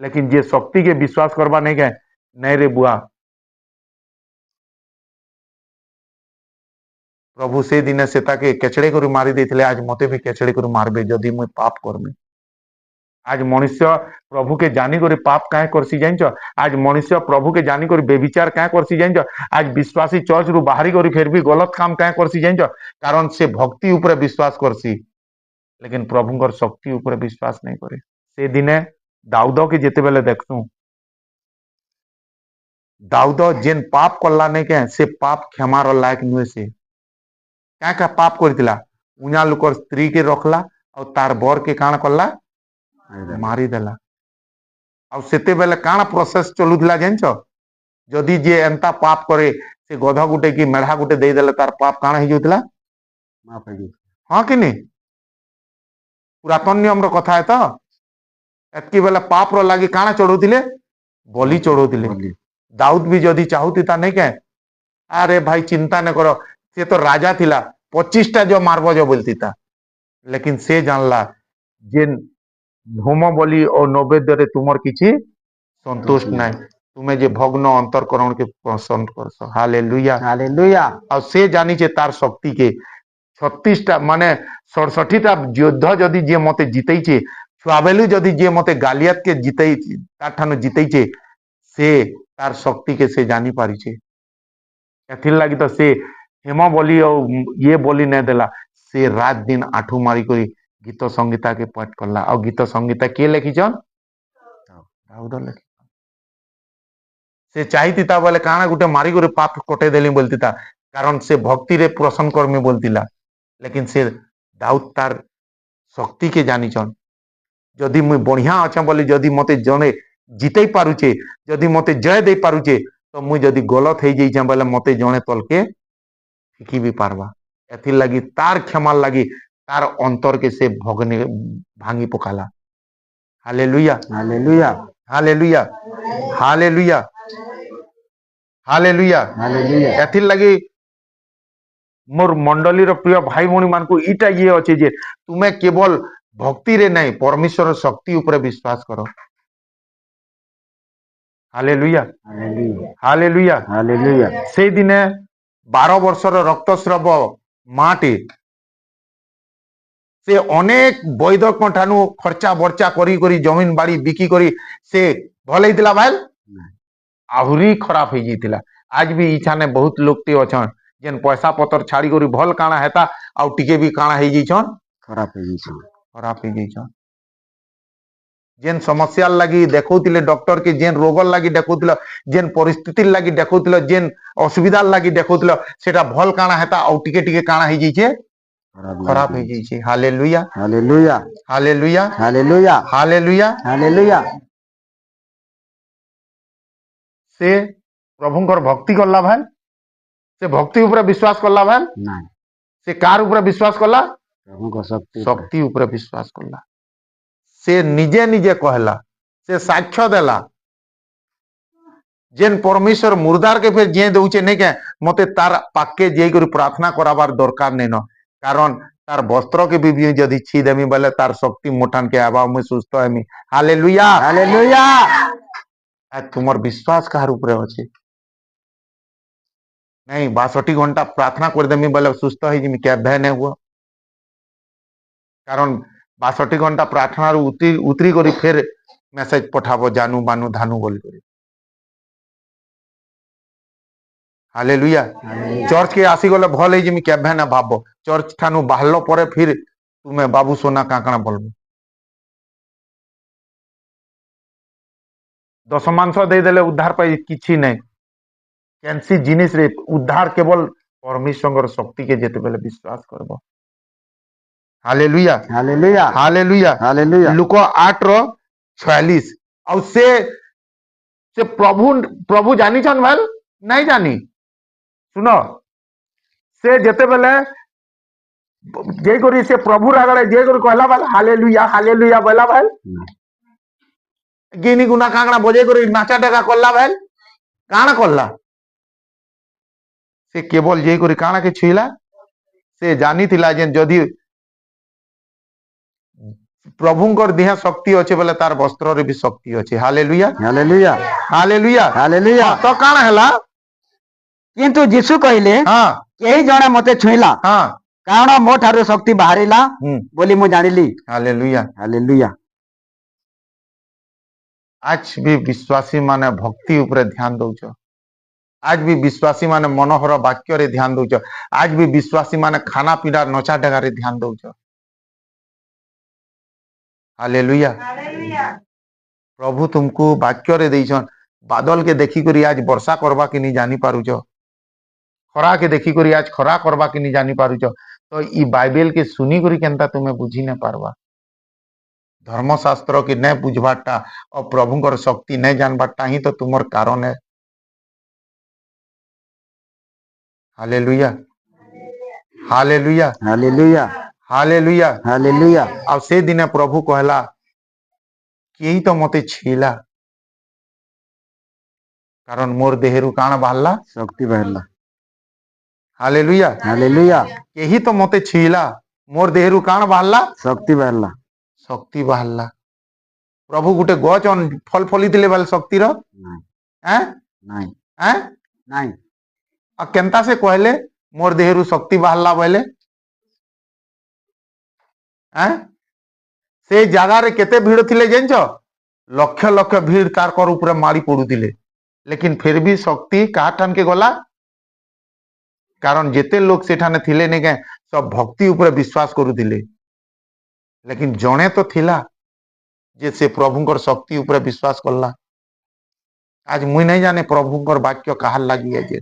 लेकिन जे शक्ति के विश्वास करबा नहीं गए नहीं रे बुआ प्रभु से दिन से ताके केचड़े करी मारी देथिले आज मते भी केचड़े करी मारबे जदि मुई पाप करमी आज मनुष्य प्रभु के जानी करी पाप काहे करसी जानिछ आज मनुष्य प्रभु के जानी करी बेविचार काहे करसी जानिछ आज विश्वासी चर्च रु बाहरी करी फिर भी गलत काम काहे करसी जानिछ कारण से भक्ति ऊपर विश्वास करसी लेकिन प्रभुंकर शक्ति ऊपर विश्वास नहीं करे से दिने दाऊद के जेते बेले देखसु दाऊद जेन पाप करला नहीं के से पाप क्षमार लायक नुए से क्या क्या पाप करतिला उना लोकर स्त्री के रखला और तार बर के काण करला मारी देला और सेते बेले काण प्रोसेस चलुथिला जानिछ जदि जे एंता पाप करे से गधा गुटे की मेढ़ा गुटे दे देले तार पाप काण हे जोतिला माफ है जी। हाँ कि नहीं पुरातन नियम रो कथा है तो एतकी बेले पाप रो लागी काण चढ़ौतिले बलि चढ़ौतिले दाऊद भी जदि चाहुतिता नहीं के अरे भाई चिंता न करो से तो राजा थिला 25टा जो मारबो जो बोलती था लेकिन से जानला जे होम बलि और नैवेद्य रे तुमर किछि संतुष्ट नहीं तुम्हें जे भग्न अंतरकरण के पसंद करस हालेलुया हालेलुया। और से जानी छे तार शक्ति के 36टा माने 67टा युद्ध जदि जे मते जितई छे छुआबेलु जदि जे मते गालियत के जितई तार ठानो जितई छे से तार शक्ति के से जानी पारी छे एथिर लागी तो से हेम बोली और ये बोली नहीं देला से रात दिन आठू मारी करी गीत संगीता के पाठ करला और गीत संगीता के लिखिछन दाऊद लिखि से चाहती था बोले काना गुटे मारी करी पाप कटे देली बोलती था कारण से भक्ति रे प्रसन्न कर्मी बोलतीला लेकिन से दाऊद तार शक्ति के जानिछन जदि मुई बढ़िया अच्छा बोली जदि मते जने जितई पारुचे जदि मते जय दे पारुचे तो मुई जदि गलत हो जाइछे बोले मते जने तलके फिकी भी पारबा एथि लगी तार क्षमा लगी तार अंतर के से भगने भांगी पकाला hallelujah hallelujah hallelujah hallelujah hallelujah hallelujah एथि लगी मोर मंडली रो प्रिय भाई भौणी मान को इटा ये अच्छे जे तुम्हें केवल भक्ति रे नहीं परमेश्वर शक्ति ऊपर विश्वास करो हालेलुया हालेलुया हालेलुया हालेलुया से दिने 12 वर्षर रक्तस्राव माटे से अनेक वैद्य ठानु खर्चा बर्चा करी करी जमीन बाड़ी बिकी करी से भल होइतिला भाई आहुरी खराब हो जाइतिला आज भी इछाने बहुत लोग टे अछन जेन पैसा पतर छाड़ी करी भल काना हेता आउ टिके भी काना हो जाइछन खराब हो जाइछन खराब हो जाइछन जेन समस्या लगी देखौतिले डॉक्टर के जेन रोग लगी देखौतिले जेन परिस्थिति लगी देखौतिले जेन असुविधा लगी देखौतिले सेटा भल काना हेता आउ टिके टिके काना हो जाइछे खराब हो जाइछे hallelujah hallelujah hallelujah hallelujah hallelujah hallelujah से प्रभुंकर भक्ति करला भाई से भक्ति ऊपर विश्वास करला भाई नहीं से कार ऊपर विश्वास करला प्रभु को शक्ति शक्ति ऊपर विश्वास करला से निजे निजे कहला से साक्ष्य देला जेन परमेश्वर मुर्दार के फिर जे दउचे नहीं के मते तार पाके जे करी प्रार्थना कराबार दरकार नहीं न कारण तार वस्त्र के भी जदि छी देमी बोले तार शक्ति मोटान के आबा में सुस्त हेमी हालेलुया हालेलुया आज तुमर विश्वास कहार ऊपर अच्छे नहीं 62 घंटा प्रार्थना कर देमी बोले सुस्त है जिमी क्या भय नहीं हुआ कारण 62 घंटा प्रार्थना उतरी उतरी करी फिर मेसेज पठाबो जानू बानू धानू बोल करी हालेलुया चर्च के आसी गले भल है जिमी क्या भय ना भाबो चर्च ठानु बाहलो परे फिर तुम्हें बाबू सोना काकणा बोलबो दशमांश दे देले उद्धार पाई किछि नहीं कैंसी जिनिस रे उद्धार केवल परमेश्वर शक्ति के जेते बेले विश्वास करबो hallelujah hallelujah hallelujah hallelujah look 8:46 और से प्रभु प्रभु जानी छन भाई नहीं जानी सुनो से जेते बेले जे करी से प्रभु आगड़े जे करी कहला भाई हालेलुया बोला भाई गिनी गुना कांगड़ा बजे करी नाचा डाका करला भाई काना करला से केवल जे करी काना के छुईला से जानी थिला जे जदि प्रभुंकर देह शक्ति अच्छे बोले तार वस्त्र रे भी शक्ति अच्छे हालेलुया हालेलुया हालेलुया हालेलुया तो काना हैला किंतु यीशु कहले हां केही जणे मते छुईला हां कारण मो ठारू शक्ति बाहरिला बोली मु जानिली हालेलुया हालेलुया आज भी विश्वासी माने भक्ति ऊपर ध्यान दउछ आज भी विश्वासी माने मनोहर वाक्य रे ध्यान दउछ आज भी विश्वासी माने खाना पीना नचा डगा रे ध्यान दउछ हालेलुया प्रभु तुमको वाक्य रे देइछन बादल के देखी करी आज वर्षा करबा कि नहीं जानी पारुछ खरा के देखी करी आज खरा करबा कि नहीं जानी पारुछ तो ई बाइबल के सुनी करी केनता तुम्हें बुझी न पारबा धर्मशास्त्र की नहीं बुझबाटा और प्रभुंकर शक्ति नहीं जानबाटा ही तो तुमर कारण है hallelujah hallelujah hallelujah hallelujah hallelujah और से दिने प्रभु कहला कि तो मते छीला कारण मोर देहरु काण बाहरला शक्ति बाहरला हालेलुया हालेलुया यही तो मते छीला मोर देहरु काण बाहरला शक्ति बाहरला शक्ति बाहरला प्रभु गुटे गच फल फली दिले बाल शक्ति रो हैं नहीं हैं नहीं आ केनता से कहले मोर देहरु शक्ति बाहरला बोले हैं से जगह रे केते भीड़ थिले जानछ लक्ष लक्ष भीड़ तार कर ऊपर मारी पड़ुतिले लेकिन फिर भी शक्ति कहा ठान के गला कारण जेते लोग सेठाने थिले ने के सब भक्ति ऊपर विश्वास करुतिले लेकिन जणे तो थिला जे से प्रभुंकर शक्ति ऊपर विश्वास करला आज मुई नहीं जाने प्रभुंकर वाक्य कहार लगी है जे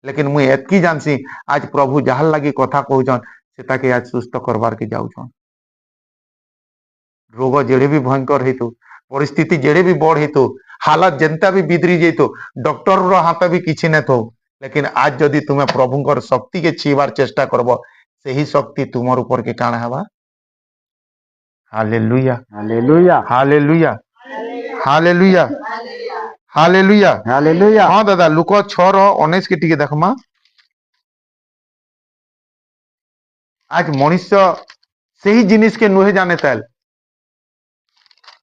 लेकिन मुई एतकी जानसी आज प्रभु जहार लगी कथा कहउछन सेटाके आज सुस्थ करवार के जाऊछन। रोग जेड़े भी भयंकर हेतु, परिस्थिति जेड़े भी बड़ हेतु, हालत जेंता भी बिदरी जेतो, डॉक्टर रो हाथ भी किछि न थो, लेकिन आज जदि तुमे प्रभुंकर शक्ति के छीवार चेष्टा करबो, सही शक्ति तुमर ऊपर के काण हवा। Hallelujah hallelujah hallelujah hallelujah hallelujah hallelujah. हाँ दादा लुक 6:19 के टिके देखमा। आज मनुष्य सही जिनिस के नुहे जाने ताल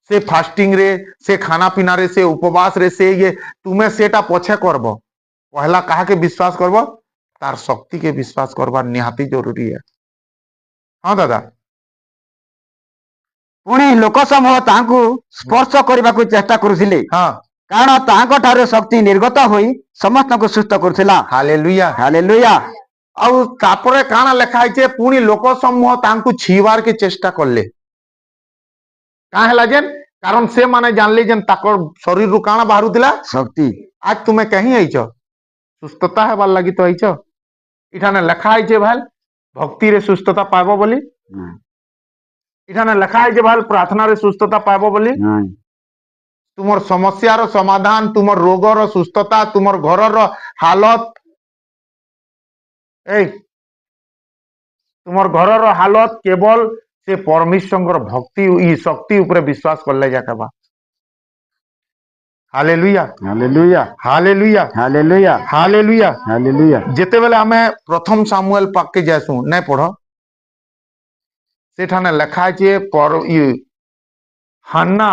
से फास्टिंग रे से खाना पीना रे से उपवास रे से ये तुम्हें सेटा पछे करबो, पहला कहा के विश्वास करबो, तार शक्ति के विश्वास करबा निहाती जरूरी है। हाँ दादा पुणी लोक समूह तांकु स्पर्श करबाकु चेष्टा करुथिले, हाँ कारण तांको ठारे शक्ति निर्गत होई समस्त को सुस्थ करुथिला। Hallelujah hallelujah. आउ तापरे काना लेखा है पुणी लोक समूह तांकु छीवार के चेष्टा करले का हैला जेन, कारण से माने जानले जेन ताकर शरीर रु काना बाहरुतिला शक्ति। आज तुम्हें कहीं आइछ सुस्थता हेबार लागि तो आइछ, इठाने लेखा है भाई भक्ति रे सुस्थता पाइबो बोली, इठाने लेखा है भाई प्रार्थना रे सुस्थता पाइबो बोली, तुमर समस्या रो समाधान, तुमर रोग रो सुस्थता, तुमर घर रो हालत, ए तुमर घर रो हालत केवल से परमेश्वर भक्ति ई शक्ति ऊपर विश्वास करले जाकबा। Hallelujah hallelujah hallelujah hallelujah hallelujah hallelujah. जेते बेले हमें प्रथम सामुएल पाक के जासु नै पढ़, सेठाने लेखा है पर ई हन्ना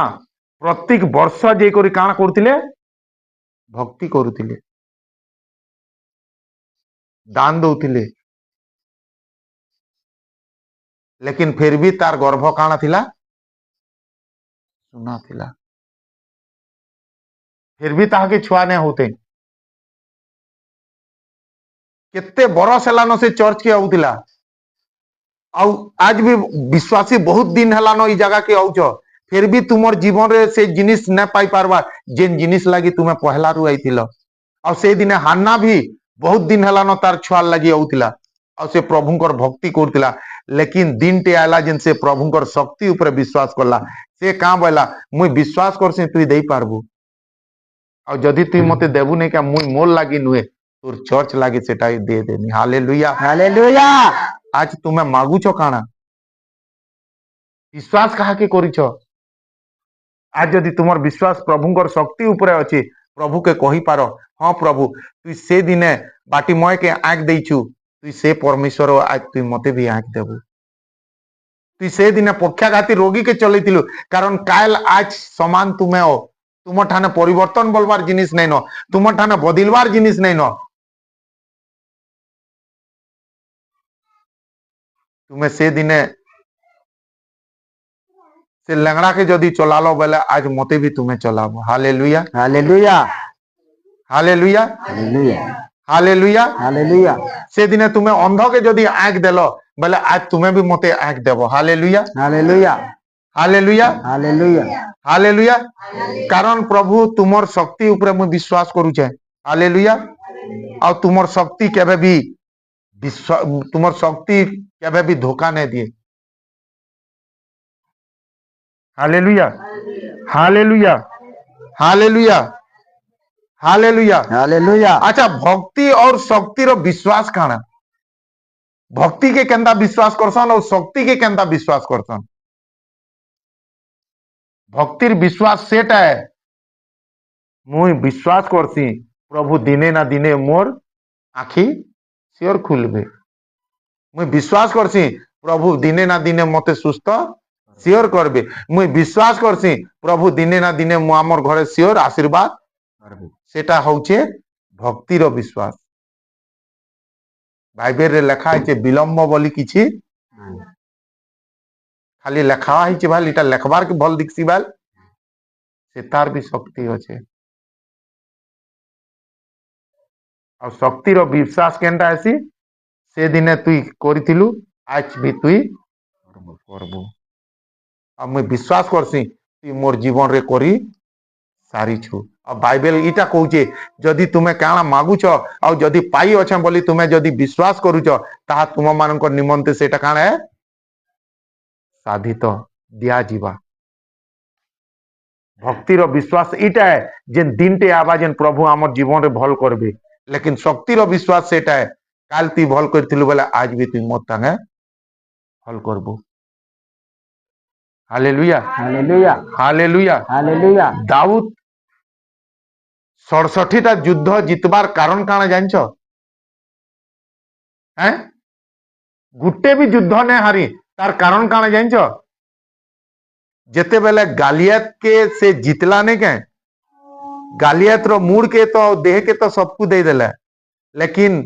प्रत्येक वर्ष जे करी काना करथिले भक्ति करुथिले, दान दउथिले, लेकिन फिर भी तार गर्भ काना थिला सुना थिला, फिर भी ताके छुआ ने होते। केते बरस हेलानो से चर्च के आउथिला, आउ आज भी विश्वासी बहुत दिन हेलानो ई जगह के आउछ, फिर भी तुमर जीवन रे से जिनिस न पाई पारबा जेन जिनिस लागी तुमे पहला रु आइथिलो। आ से दिने हान्ना भी बहुत दिन हेलानो तार छुआ लागी आउथिला, आ से प्रभुंकर भक्ति करथिला, लेकिन दिन टे आला जेन से प्रभुंकर शक्ति ऊपर विश्वास करला, से का बोला मुई विश्वास करसे तुई देई पारबू, आ जदि तुई मते देबू नै का मुई मोर लागी नुहे तोर चर्च लागी सेटा दे देनी। Hallelujah hallelujah. आज तुमे मागुछ काना विश्वास कहा के करिछ, आज जदि तुमर विश्वास प्रभुंकर शक्ति ऊपर अछि, प्रभु के कहि पारो हाँ प्रभु तुई से दिने बाटी मय के आंख देइछु, तुई से परमेश्वर आज तुई मते भी आंख देबू, तुई से दिने पक्षाघाती रोगी के चलैतिलु, कारण काल आज समान तुमे हो, तुम ठाने परिवर्तन बोलबार जिनिस नहीं न, तुम ठाने बदलवार जिनिस नहीं न, तुम्हें से दिने से लंगड़ा के जदि चलालो बेले आज मते भी तुम्हें चलाबो। Hallelujah hallelujah hallelujah hallelujah hallelujah hallelujah. से दिने तुम्हें अंध के जदि आंख देलो बेले आज तुम्हें भी मते आंख देबो। Hallelujah hallelujah hallelujah hallelujah hallelujah. कारण प्रभु तुमर शक्ति ऊपर मु विश्वास करूछे। हालेलुया। और तुमर शक्ति केबे भी तुमर शक्ति केबे भी धोखा नहीं दिए। Hallelujah hallelujah hallelujah hallelujah hallelujah. अच्छा भक्ति और शक्ति रो विश्वास काना, भक्ति के केंदा विश्वास करसन और शक्ति के केंदा विश्वास करसन। भक्तिर विश्वास सेटा है मुई विश्वास करसी प्रभु दिने ना दिने मोर आखि सियोर खुलबे, मुई विश्वास करसी प्रभु दिने ना दिने मते सुस्थ सियोर करबे, मुई विश्वास करसी प्रभु दिने ना दिने मु आमर घरे सियोर आशीर्वाद करबे। सेटा होचे भक्तिर विश्वास। बाइबल रे लेखा है विलंब बोली किछि खाली लेखा है भाई इटा लेखबार के भल दिखसी बाल से तार भी शक्ति होचे। और शक्तिर विश्वास केनता आसी से दिने तुई करिथिलु आज भी तुई करबो। अब मैं विश्वास करसी तुई मोर जीवन रे करी सारी छु। और बाइबल इटा कहूचे जदि तुम्हें काना मागुच और जदि पाई अच्छे बोली तुम्हें जदि विश्वास करुच ताहा तुम मान निमंते सेटा काना है साधित दिया जीवा भक्तिर विश्वास इटा है जेन दिन टे आवा जेन प्रभु आम जीवन रे भल करबे लेकिन शक्तिर विश्वास सेटा है काल ती भल करथिलु बोले आज भी तुम मोर तांगे भल करबो हालेलुया हालेलुया हालेलुया हालेलुया दाऊद 67टा युद्ध जितबार कारण काना जानछ हैं गुटे भी युद्ध ने हारी तार कारण काना जानछ जेते बेले गालियत के से जितला ने के गालियत रो मूड के तो देह के तो सबको दे देला लेकिन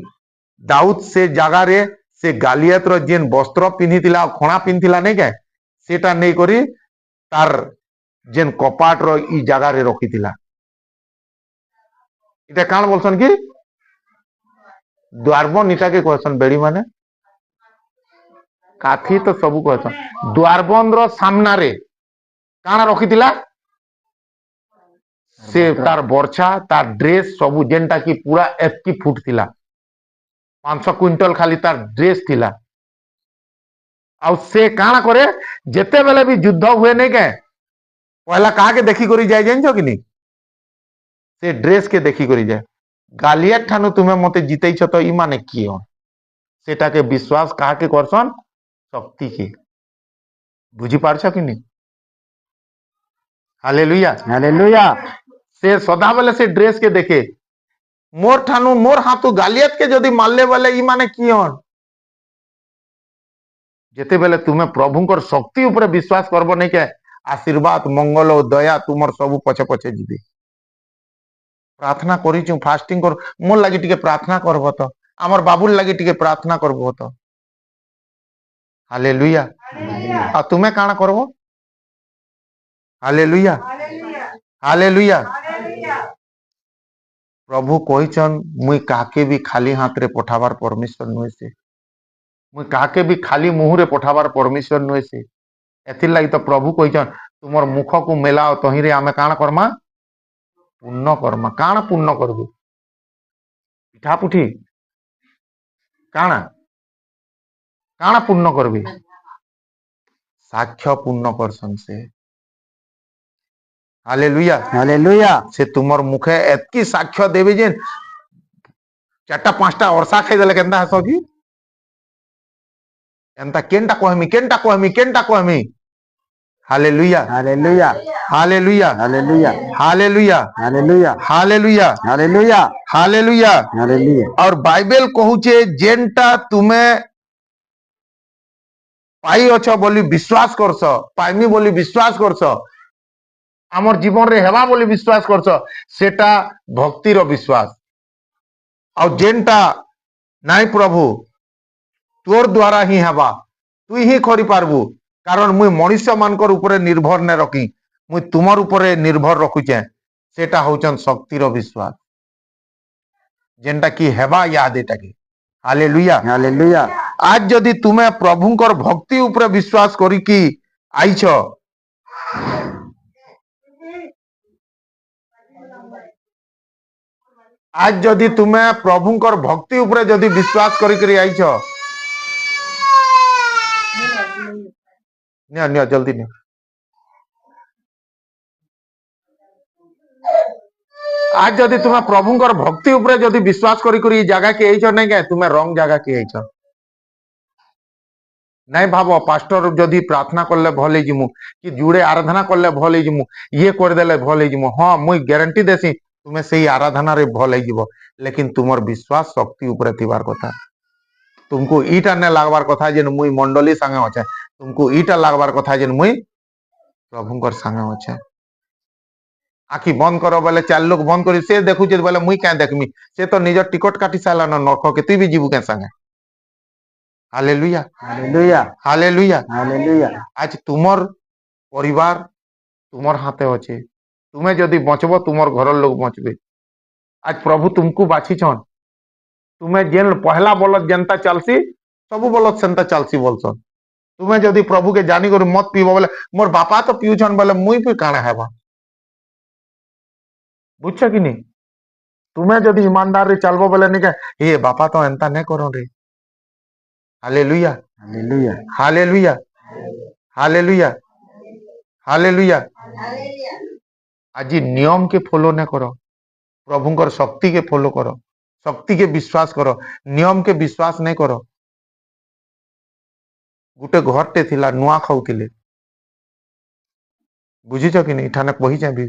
दाऊद से जगह रे से गालियत रो जेन वस्त्र पिन्हितिला खणा पिन्हितिला ने के सेटा नहीं करी तार जेन कपाट रो ई जगह रे रखितिला इटा कान बोलसन कि द्वारबन इटा के कहसन बेड़ी माने काथी तो सबू कहसन द्वारबन रो सामना रे काना रखितिला से तार बर्छा तार ड्रेस सबू जेनटा की पूरा एतकी फुट थिला 500 क्विंटल खाली तार ड्रेस थिला और से काना करे जेते बेले भी युद्ध हुए नहीं के पहला कहा के देखी करी जाए जानछो कि नहीं से ड्रेस के देखी करी जाए गालियत ठानु तुम्हें मते जितेइछ तो ई माने की हो सेटा के विश्वास कहा के करसन शक्ति के बुझी पारछ कि नहीं हालेलुया हालेलुया से सदा बेले से ड्रेस के देखे मोर ठानु मोर हाथू गालियत के जदि मारले वाले ई माने की हो जेते बेले तुम्हें प्रभुंकर शक्ति ऊपर विश्वास करबो नहीं के आशीर्वाद मंगल और दया तुमर सबू पछे पछे जीवे प्रार्थना करिछु फास्टिंग कर मोर लागि टिके प्रार्थना करबो तो हमर बाबुल लागि टिके प्रार्थना करबो तो हालेलुया आ तुम्हें काना करबो हालेलुया हालेलुया प्रभु कहिचन मुई काके भी खाली हाथ रे पठावार परमेश्वर नुहे से मुई काके भी खाली मुंह रे पठावार परमेश्वर नुहे से एथिर लागि तो प्रभु कहिचन तुमर मुख को मेलाओ तही रे आमे काना करमा पुण्य कर्मा काना पुण्य करबू पिठा पुठी काना काना पुण्य करबी साक्ष्य पुण्य करसन से हालेलुया हालेलुया से तुमर मुखे एतकी साक्ष्य देबे जेन 4-5टा वर्षा खाई देले केनता हसो की एंता केनटा कहमी hallelujah hallelujah hallelujah hallelujah hallelujah hallelujah hallelujah hallelujah hallelujah hallelujah और बाइबल कहूचे जेनटा तुम्हें पाई अछ बोली विश्वास करछ पाइमी बोली विश्वास करछ आमर जीवन रे हेबा बोली विश्वास करछ सेटा भक्तिर विश्वास और जेनटा नाई प्रभु तोर द्वारा ही हेबा तु ही करि पारबू कारण मुई मनुष्य मानकर ऊपर निर्भर ने रखी मुई तुमर ऊपर निर्भर रखुचे सेटा होचन शक्तिर विश्वास जेनटा की हेबा याद एटा की हालेलुया हालेलुया आज जदि तुम्हें प्रभुंकर भक्ति ऊपर विश्वास करी कि आइछ आज जदि तुम्हें प्रभुंकर भक्ति ऊपर जदि विश्वास करी आइछ निया जल्दी निया आज जदि तुम्हें प्रभुंकर भक्ति ऊपर जदि विश्वास करी जगह के आइछ नहीं क्या तुम्हें रंग जगह के आइछ नहीं भाव पास्टर जदि प्रार्थना करले भल जिमु कि जुड़े आराधना करले भल जिमु ये करदेले भल जिमु हाँ मुई गारंटी देसी तुम्हें सही आराधना रे भल जीवो लेकिन तुमर विश्वास शक्ति ऊपर थिबार कथा तुमको ईटा ने लागबार कथा जेन मुई मंडली संगे अच्छे तुमको ईटा लागबार कथा जेन मुई प्रभुंकर संगे अच्छे आखि बंद करो बोले 4 लोग बंद करी से देखु बोले मुई क्या देखमी से तो निज टिकट काटी साला नरक के तू भी जीवु के संगे हालेलुया हालेलुया हालेलुया हालेलुया आज तुमर परिवार तुमर हाथे अच्छे तुम्हें जदि बचब तुमर घर लोग बचबे आज प्रभु तुमको बाछी छन तुम्हें जेन पहला बलद जनता चलसी सबू बलद सेंता चलसी बोलसन तुम्हें जदि प्रभु के जानी कर मत पीब बोले मोर बापा तो पीउछन बोले मुई भी काना हेबा बुझछ कि नहीं तुम्हें जदि ईमानदार रे चलबो बोले नहीं के ए बापा तो एंता नहीं करो रे hallelujah hallelujah hallelujah hallelujah hallelujah आज नियम के फॉलो नहीं करो प्रभुंकर शक्ति के फॉलो करो शक्ति के विश्वास करो नियम के विश्वास नहीं करो गुटे घरटे थिला नुआ खाऊले बुझीच कि नहीं ठाने कही भी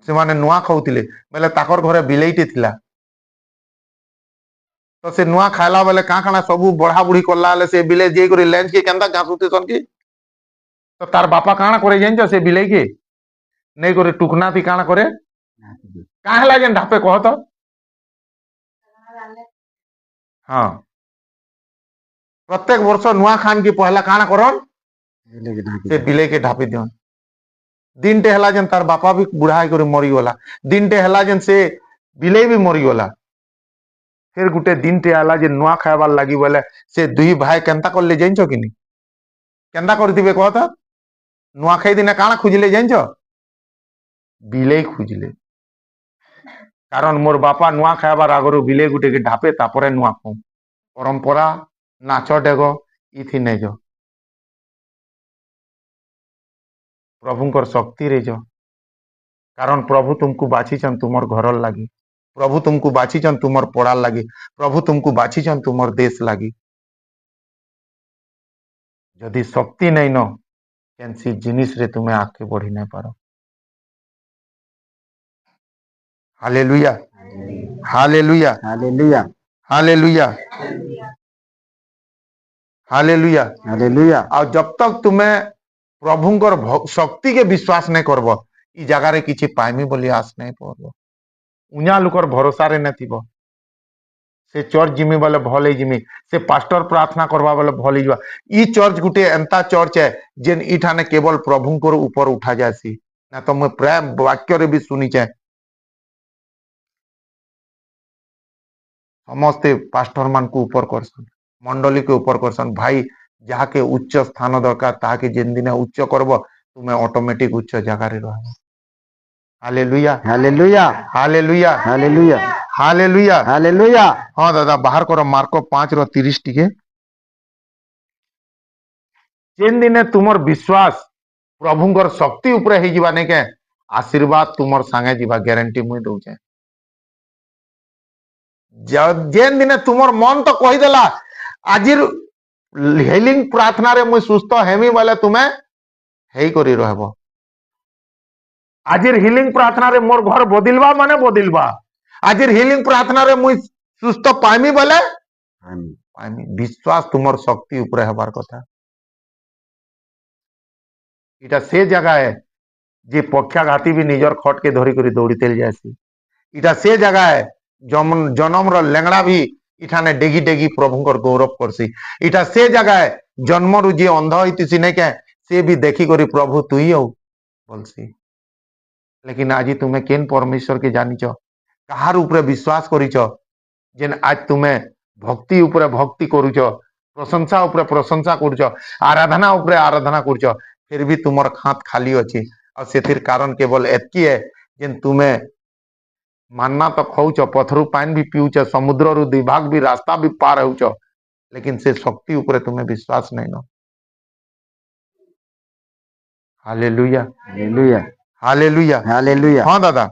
से माने नुआ खाऊले बेले ताकर घरे बिलेईटे थिला तो से नुआ खाइला बेले काँ काना सब बढ़ा बुढ़ी करला से बिले जे करी लेंच के केंदा घासुते सन की तो तार बापा काना करे जान से बिले के नहीं करे टुकना थी काना करे काँ हला जेन ढापे कह तो हाँ प्रत्येक वर्ष नुआ खान की पहला काना करन से बिले के ढापी दियन दिन टे हला जेन तार बापा भी बुढ़ा कर मरी गला दिन टे हला जेन से बिले भी मरी गला फिर गुटे दिन टे आला जे नुआ खाइबार लगी बोले से दुई भाई केंता कर ले जाइन कि नहीं केंता करथिबे कह तो नुआ खाई दिन काना खुजले जाइन बिले खुजले कारण मोर बापा नुआ खाइबार आगर बिले गुटे के ढापे तापरे नुआ खाऊ परंपरा नाच डेग इथि नहीं जो प्रभुंकर शक्ति रे जो कारण प्रभु तुमको बाछीचन तुमर घर लगी प्रभु तुमको बाछीचन तुमर पड़ार लगी प्रभु तुमको बाछीचन तुमर देश लगी जदि शक्ति नहीं न कैंसी जिनिस रे तुम्हें आगे बढ़ी नहीं पारो hallelujah hallelujah hallelujah hallelujah hallelujah hallelujah और जब तक तुम्हें प्रभुंकर शक्ति के विश्वास नहीं करब इ जगह रे किछि पाइमी बोली आस नहीं पड़ब उना लोकर भरोसा रे नहीं थीब से चर्च जिमी बोले भल ही जिमी से पास्टर प्रार्थना करवा बोले भल ही इ चर्च गुटे एंता चर्च है जेन इठाने केवल प्रभुंकर ऊपर उठा जासी ना तो मैं प्राय वाक्य रे भी सुनी चाहे समस्ते पास्टर मान को ऊपर करसन मंडली के ऊपर करसन भाई जहा के उच्च स्थान दरकार ताहा के जेन दिन उच्च करब तुम्हें ऑटोमेटिक उच्च जगह रे रहबो hallelujah hallelujah hallelujah hallelujah hallelujah hallelujah हाँ दादा बाहर करो मार्को 5:30 टिके जेन दिने तुमर विश्वास प्रभुंकर शक्ति ऊपर हे जिबा ने के आशीर्वाद तुमर संगे जिबा गारंटी मुई दउचे जेन दिने तुमर मन तो कहि देला आजिर हेलिंग प्रार्थना रे मुई सुस्थ हेमी बोले तुम्हें हेई करी रहबो आजिर हिलिंग प्रार्थना रे मोर घर बदलवा माने बदलवा आजिर हिलिंग प्रार्थना रे मुई सुस्थ पाइमी बोले पाइमी विश्वास तुमर शक्ति ऊपर हेबार कथा इटा से जगह है जे पक्षाघाती भी निजर खट के धरी करी दौड़ी तेल जासी इटा से जगह है जन्म रो लेंगड़ा भी इठाने डेगी डेगी प्रभुंकर गौरव करसी इटा से जगह है जन्म रु जे अंध होइतिसी नहीं के से भी देखी करी प्रभु तुई हो बोलसी लेकिन आज तुम्हें केन परमेश्वर के जानिच कहार ऊपर विश्वास करिच जेन आज तुम्हें भक्ति ऊपर भक्ति करुच प्रशंसा ऊपर प्रशंसा करुच आराधना ऊपर आराधना करुच फिर भी तुमर खात खाली अच्छी और से कारण केवल एतकी है जेन तुम्हें मानना तो खाऊच पथरु पानी भी पीऊच समुद्र रु दिभाग भी रास्ता भी पार होच लेकिन से शक्ति ऊपर तुम्हें विश्वास नहीं न हालेलुया हालेलुया हालेलुया हालेलुया हाँ दादा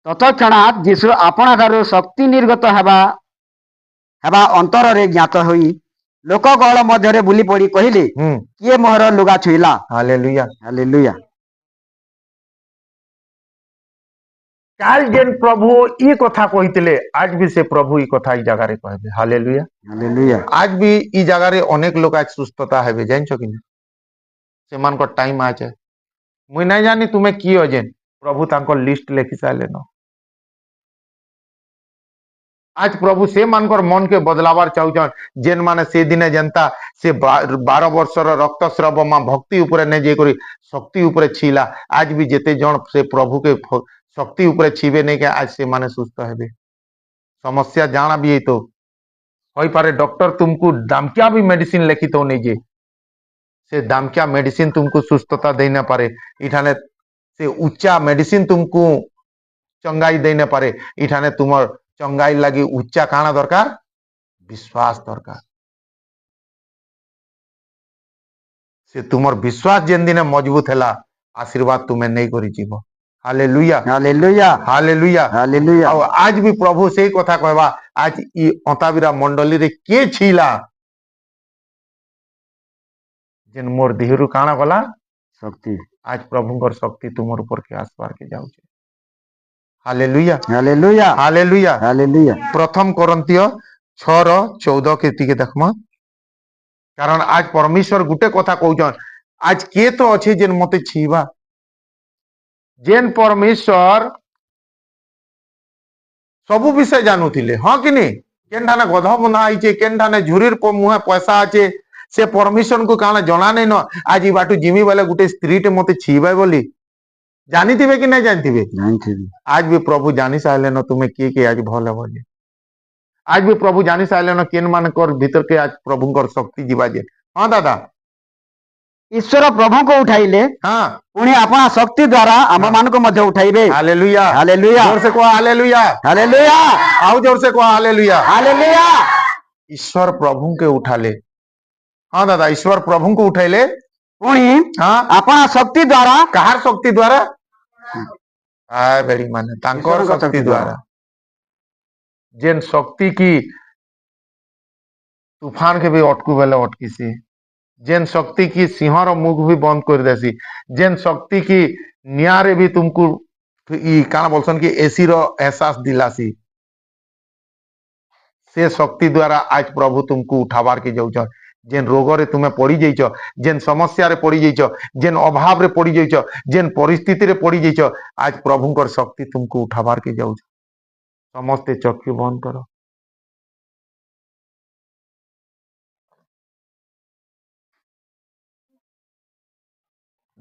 तत्क्षणात यीशु आपणा ठारू शक्ति निर्गत हेबा अंतर रे ज्ञात होई लोक गहल मध्य बुली पड़ी कहले किए मोहर लुगा छुईला हालेलुया हालेलुया काल जेन प्रभु ये कथा कहितले आज भी से प्रभु ई कथा ई जगह रे कहबे हालेलुया हालेलुया आज भी ई जगह रे अनेक लोग आज सुस्थता हेबे जानछो कि नहीं से मान को टाइम आ जाए मुई नहीं जानी तुम्हें की हो जेन प्रभु तांको लिस्ट लेखि साले न आज प्रभु से मानकर मन के बदलावार चाहूचन जेन माने से दिने जनता से 12 वर्षर रक्तस्राव मां भक्ति ऊपर ने जे करी शक्ति ऊपर छिला आज भी जेते जन से प्रभु के शक्ति ऊपर छिबे नहीं के आज से माने सुस्थ हेबे समस्या जाना भी है तो होई पारे डॉक्टर तुमको दामकिया भी मेडिसिन लिखी तो नहीं जे से दामकिया मेडिसिन तुमको सुस्थता दे ना पारे इठाने से उच्चा मेडिसिन तुमको चंगाई देने पारे इठाने तुमर चंगाई लगी उच्चा काना दरकार विश्वास दरकार से तुमर विश्वास जेन दिन मजबूत हैला आशीर्वाद तुम्हें नहीं करी जीव हालेलुया हालेलुया हालेलुया हालेलुया और आज भी प्रभु से कथा कहवा आज ई अंतावीरा मंडली रे के छिला जेन मोर देहरु काना गला शक्ति आज प्रभुଙ୍କର शक्ति तुमर ऊपर के आसपार के जाउछे हालेलुया हालेलुया हालेलुया हालेलुया प्रथम कोरिन्थियो 6:14 के टिके देखमा कारण आज परमेश्वर गुटे कथा कहउछन आज के तो अछि जेन मते छीवा जेन परमेश्वर सबु विषय जानुथिले हां कि नहीं केन ठाने गध बंधा आइछे केन ठाने झुरीर मुहे पैसा आछे से परमेश्वर को काना जना नहीं न आज ई बाटू जिमी वाले गुटे स्त्री टे मते छीबे बोली जानिथिबे कि नहीं जानिथिबे आज भी प्रभु जानी साले न तुम्हें किए आज भल बोली आज भी प्रभु जानी साले न केन मानकर भीतर के आज प्रभुଙ୍କର शक्ति जीवा जे हां दादा ईश्वर प्रभु को उठाइले हां पुणी अपना शक्ति द्वारा आम मान को मध्य उठाइबे हालेलुया हालेलुया जोर से कहो हालेलुया हालेलुया आओ जोर से कहो हालेलुया हालेलुया ईश्वर प्रभु के उठाले हाँ दादा ईश्वर प्रभु को उठाइले पुणी हाँ अपना शक्ति द्वारा कहार शक्ति द्वारा आय बेड़ी माने तांकर ईश्वर का शक्ति द्वारा जेन शक्ति की तूफान के भी अटकू बेले अटकी सी जेन शक्ति की सिंहर मुख भी बंद कर देसी जेन शक्ति की नियारे भी तुमको ई काना बोलसन की एसी रो एहसास दिलासी से शक्ति द्वारा आज प्रभु तुमको उठाबार के जाउछ जेन रोग रे तुम्हें पड़ी जाइछ जेन समस्या रे पड़ी जाइछ जेन अभाव रे पड़ी जाइछ जेन परिस्थिति रे पड़ी जाइछ आज प्रभुଙ୍କର शक्ति तुमको उठाबार के जाउछ समस्ते चक्षु बंद करो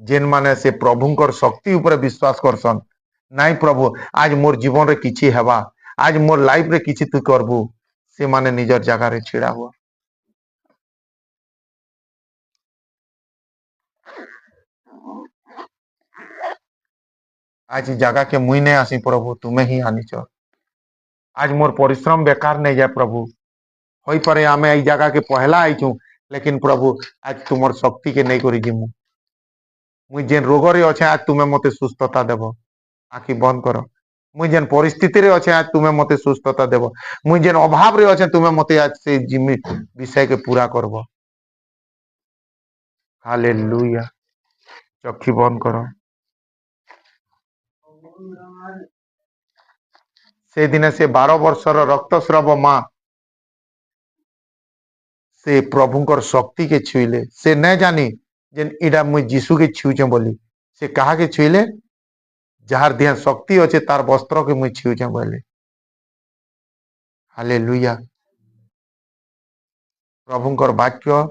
जेन माने से प्रभुଙ୍କର शक्ति ऊपर विश्वास करसन नाई प्रभु आज मोर जीवन रे किछि हेबा आज मोर लाइफ रे किछि तू करबू से माने निजर जगह रे छिड़ा हुआ आज जगह के मुई नहीं आसी प्रभु तुम्हें ही आनीच आज मोर परिश्रम बेकार नहीं जाए प्रभु होई परे आमे आई जगह के पहला आईचू लेकिन प्रभु आज तुमर शक्ति के नहीं करी जिमु मुई जेन रोग रे अच्छे आज तुम्हें मते सुस्थता देव आखि बंद कर मुई जेन परिस्थिति रे अच्छे आज तुम्हें मते सुस्थता देव मुई जेन अभाव रे अच्छे तुम्हें मते आज से जिम्मी विषय के पूरा करब हालेलुया चक्षु बंद करो से दिन से 12 वर्षर रक्तस्राव माँ से प्रभुଙ୍କର शक्ति के छुईले से न जानी जेन इडा मुई जीसु के छुचे बोली से कहा के छुईले जार दिया शक्ति अच्छे तार वस्त्र के मुई छुचे बोले हालेलुया प्रभुଙ୍କର वाक्य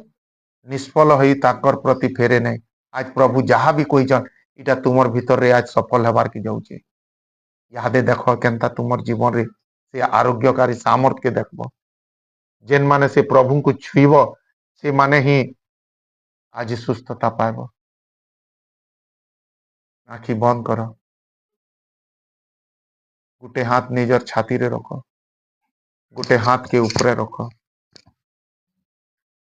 निष्फल होई ताकर प्रति फेरे नहीं आज प्रभु जहाँ भी कोई जन इटा तुमर भीतर रे आज सफल होबार की जाउचे यादे देखो केनता तुमर जीवन रे से आरोग्यकारी सामर्थ के देखबो जेन माने से प्रभु को छुईब से माने ही आज सुस्थता पाएब आखि बंद कर गोटे हाथ निजर छाती रे रख गोटे हाथ के ऊपर रख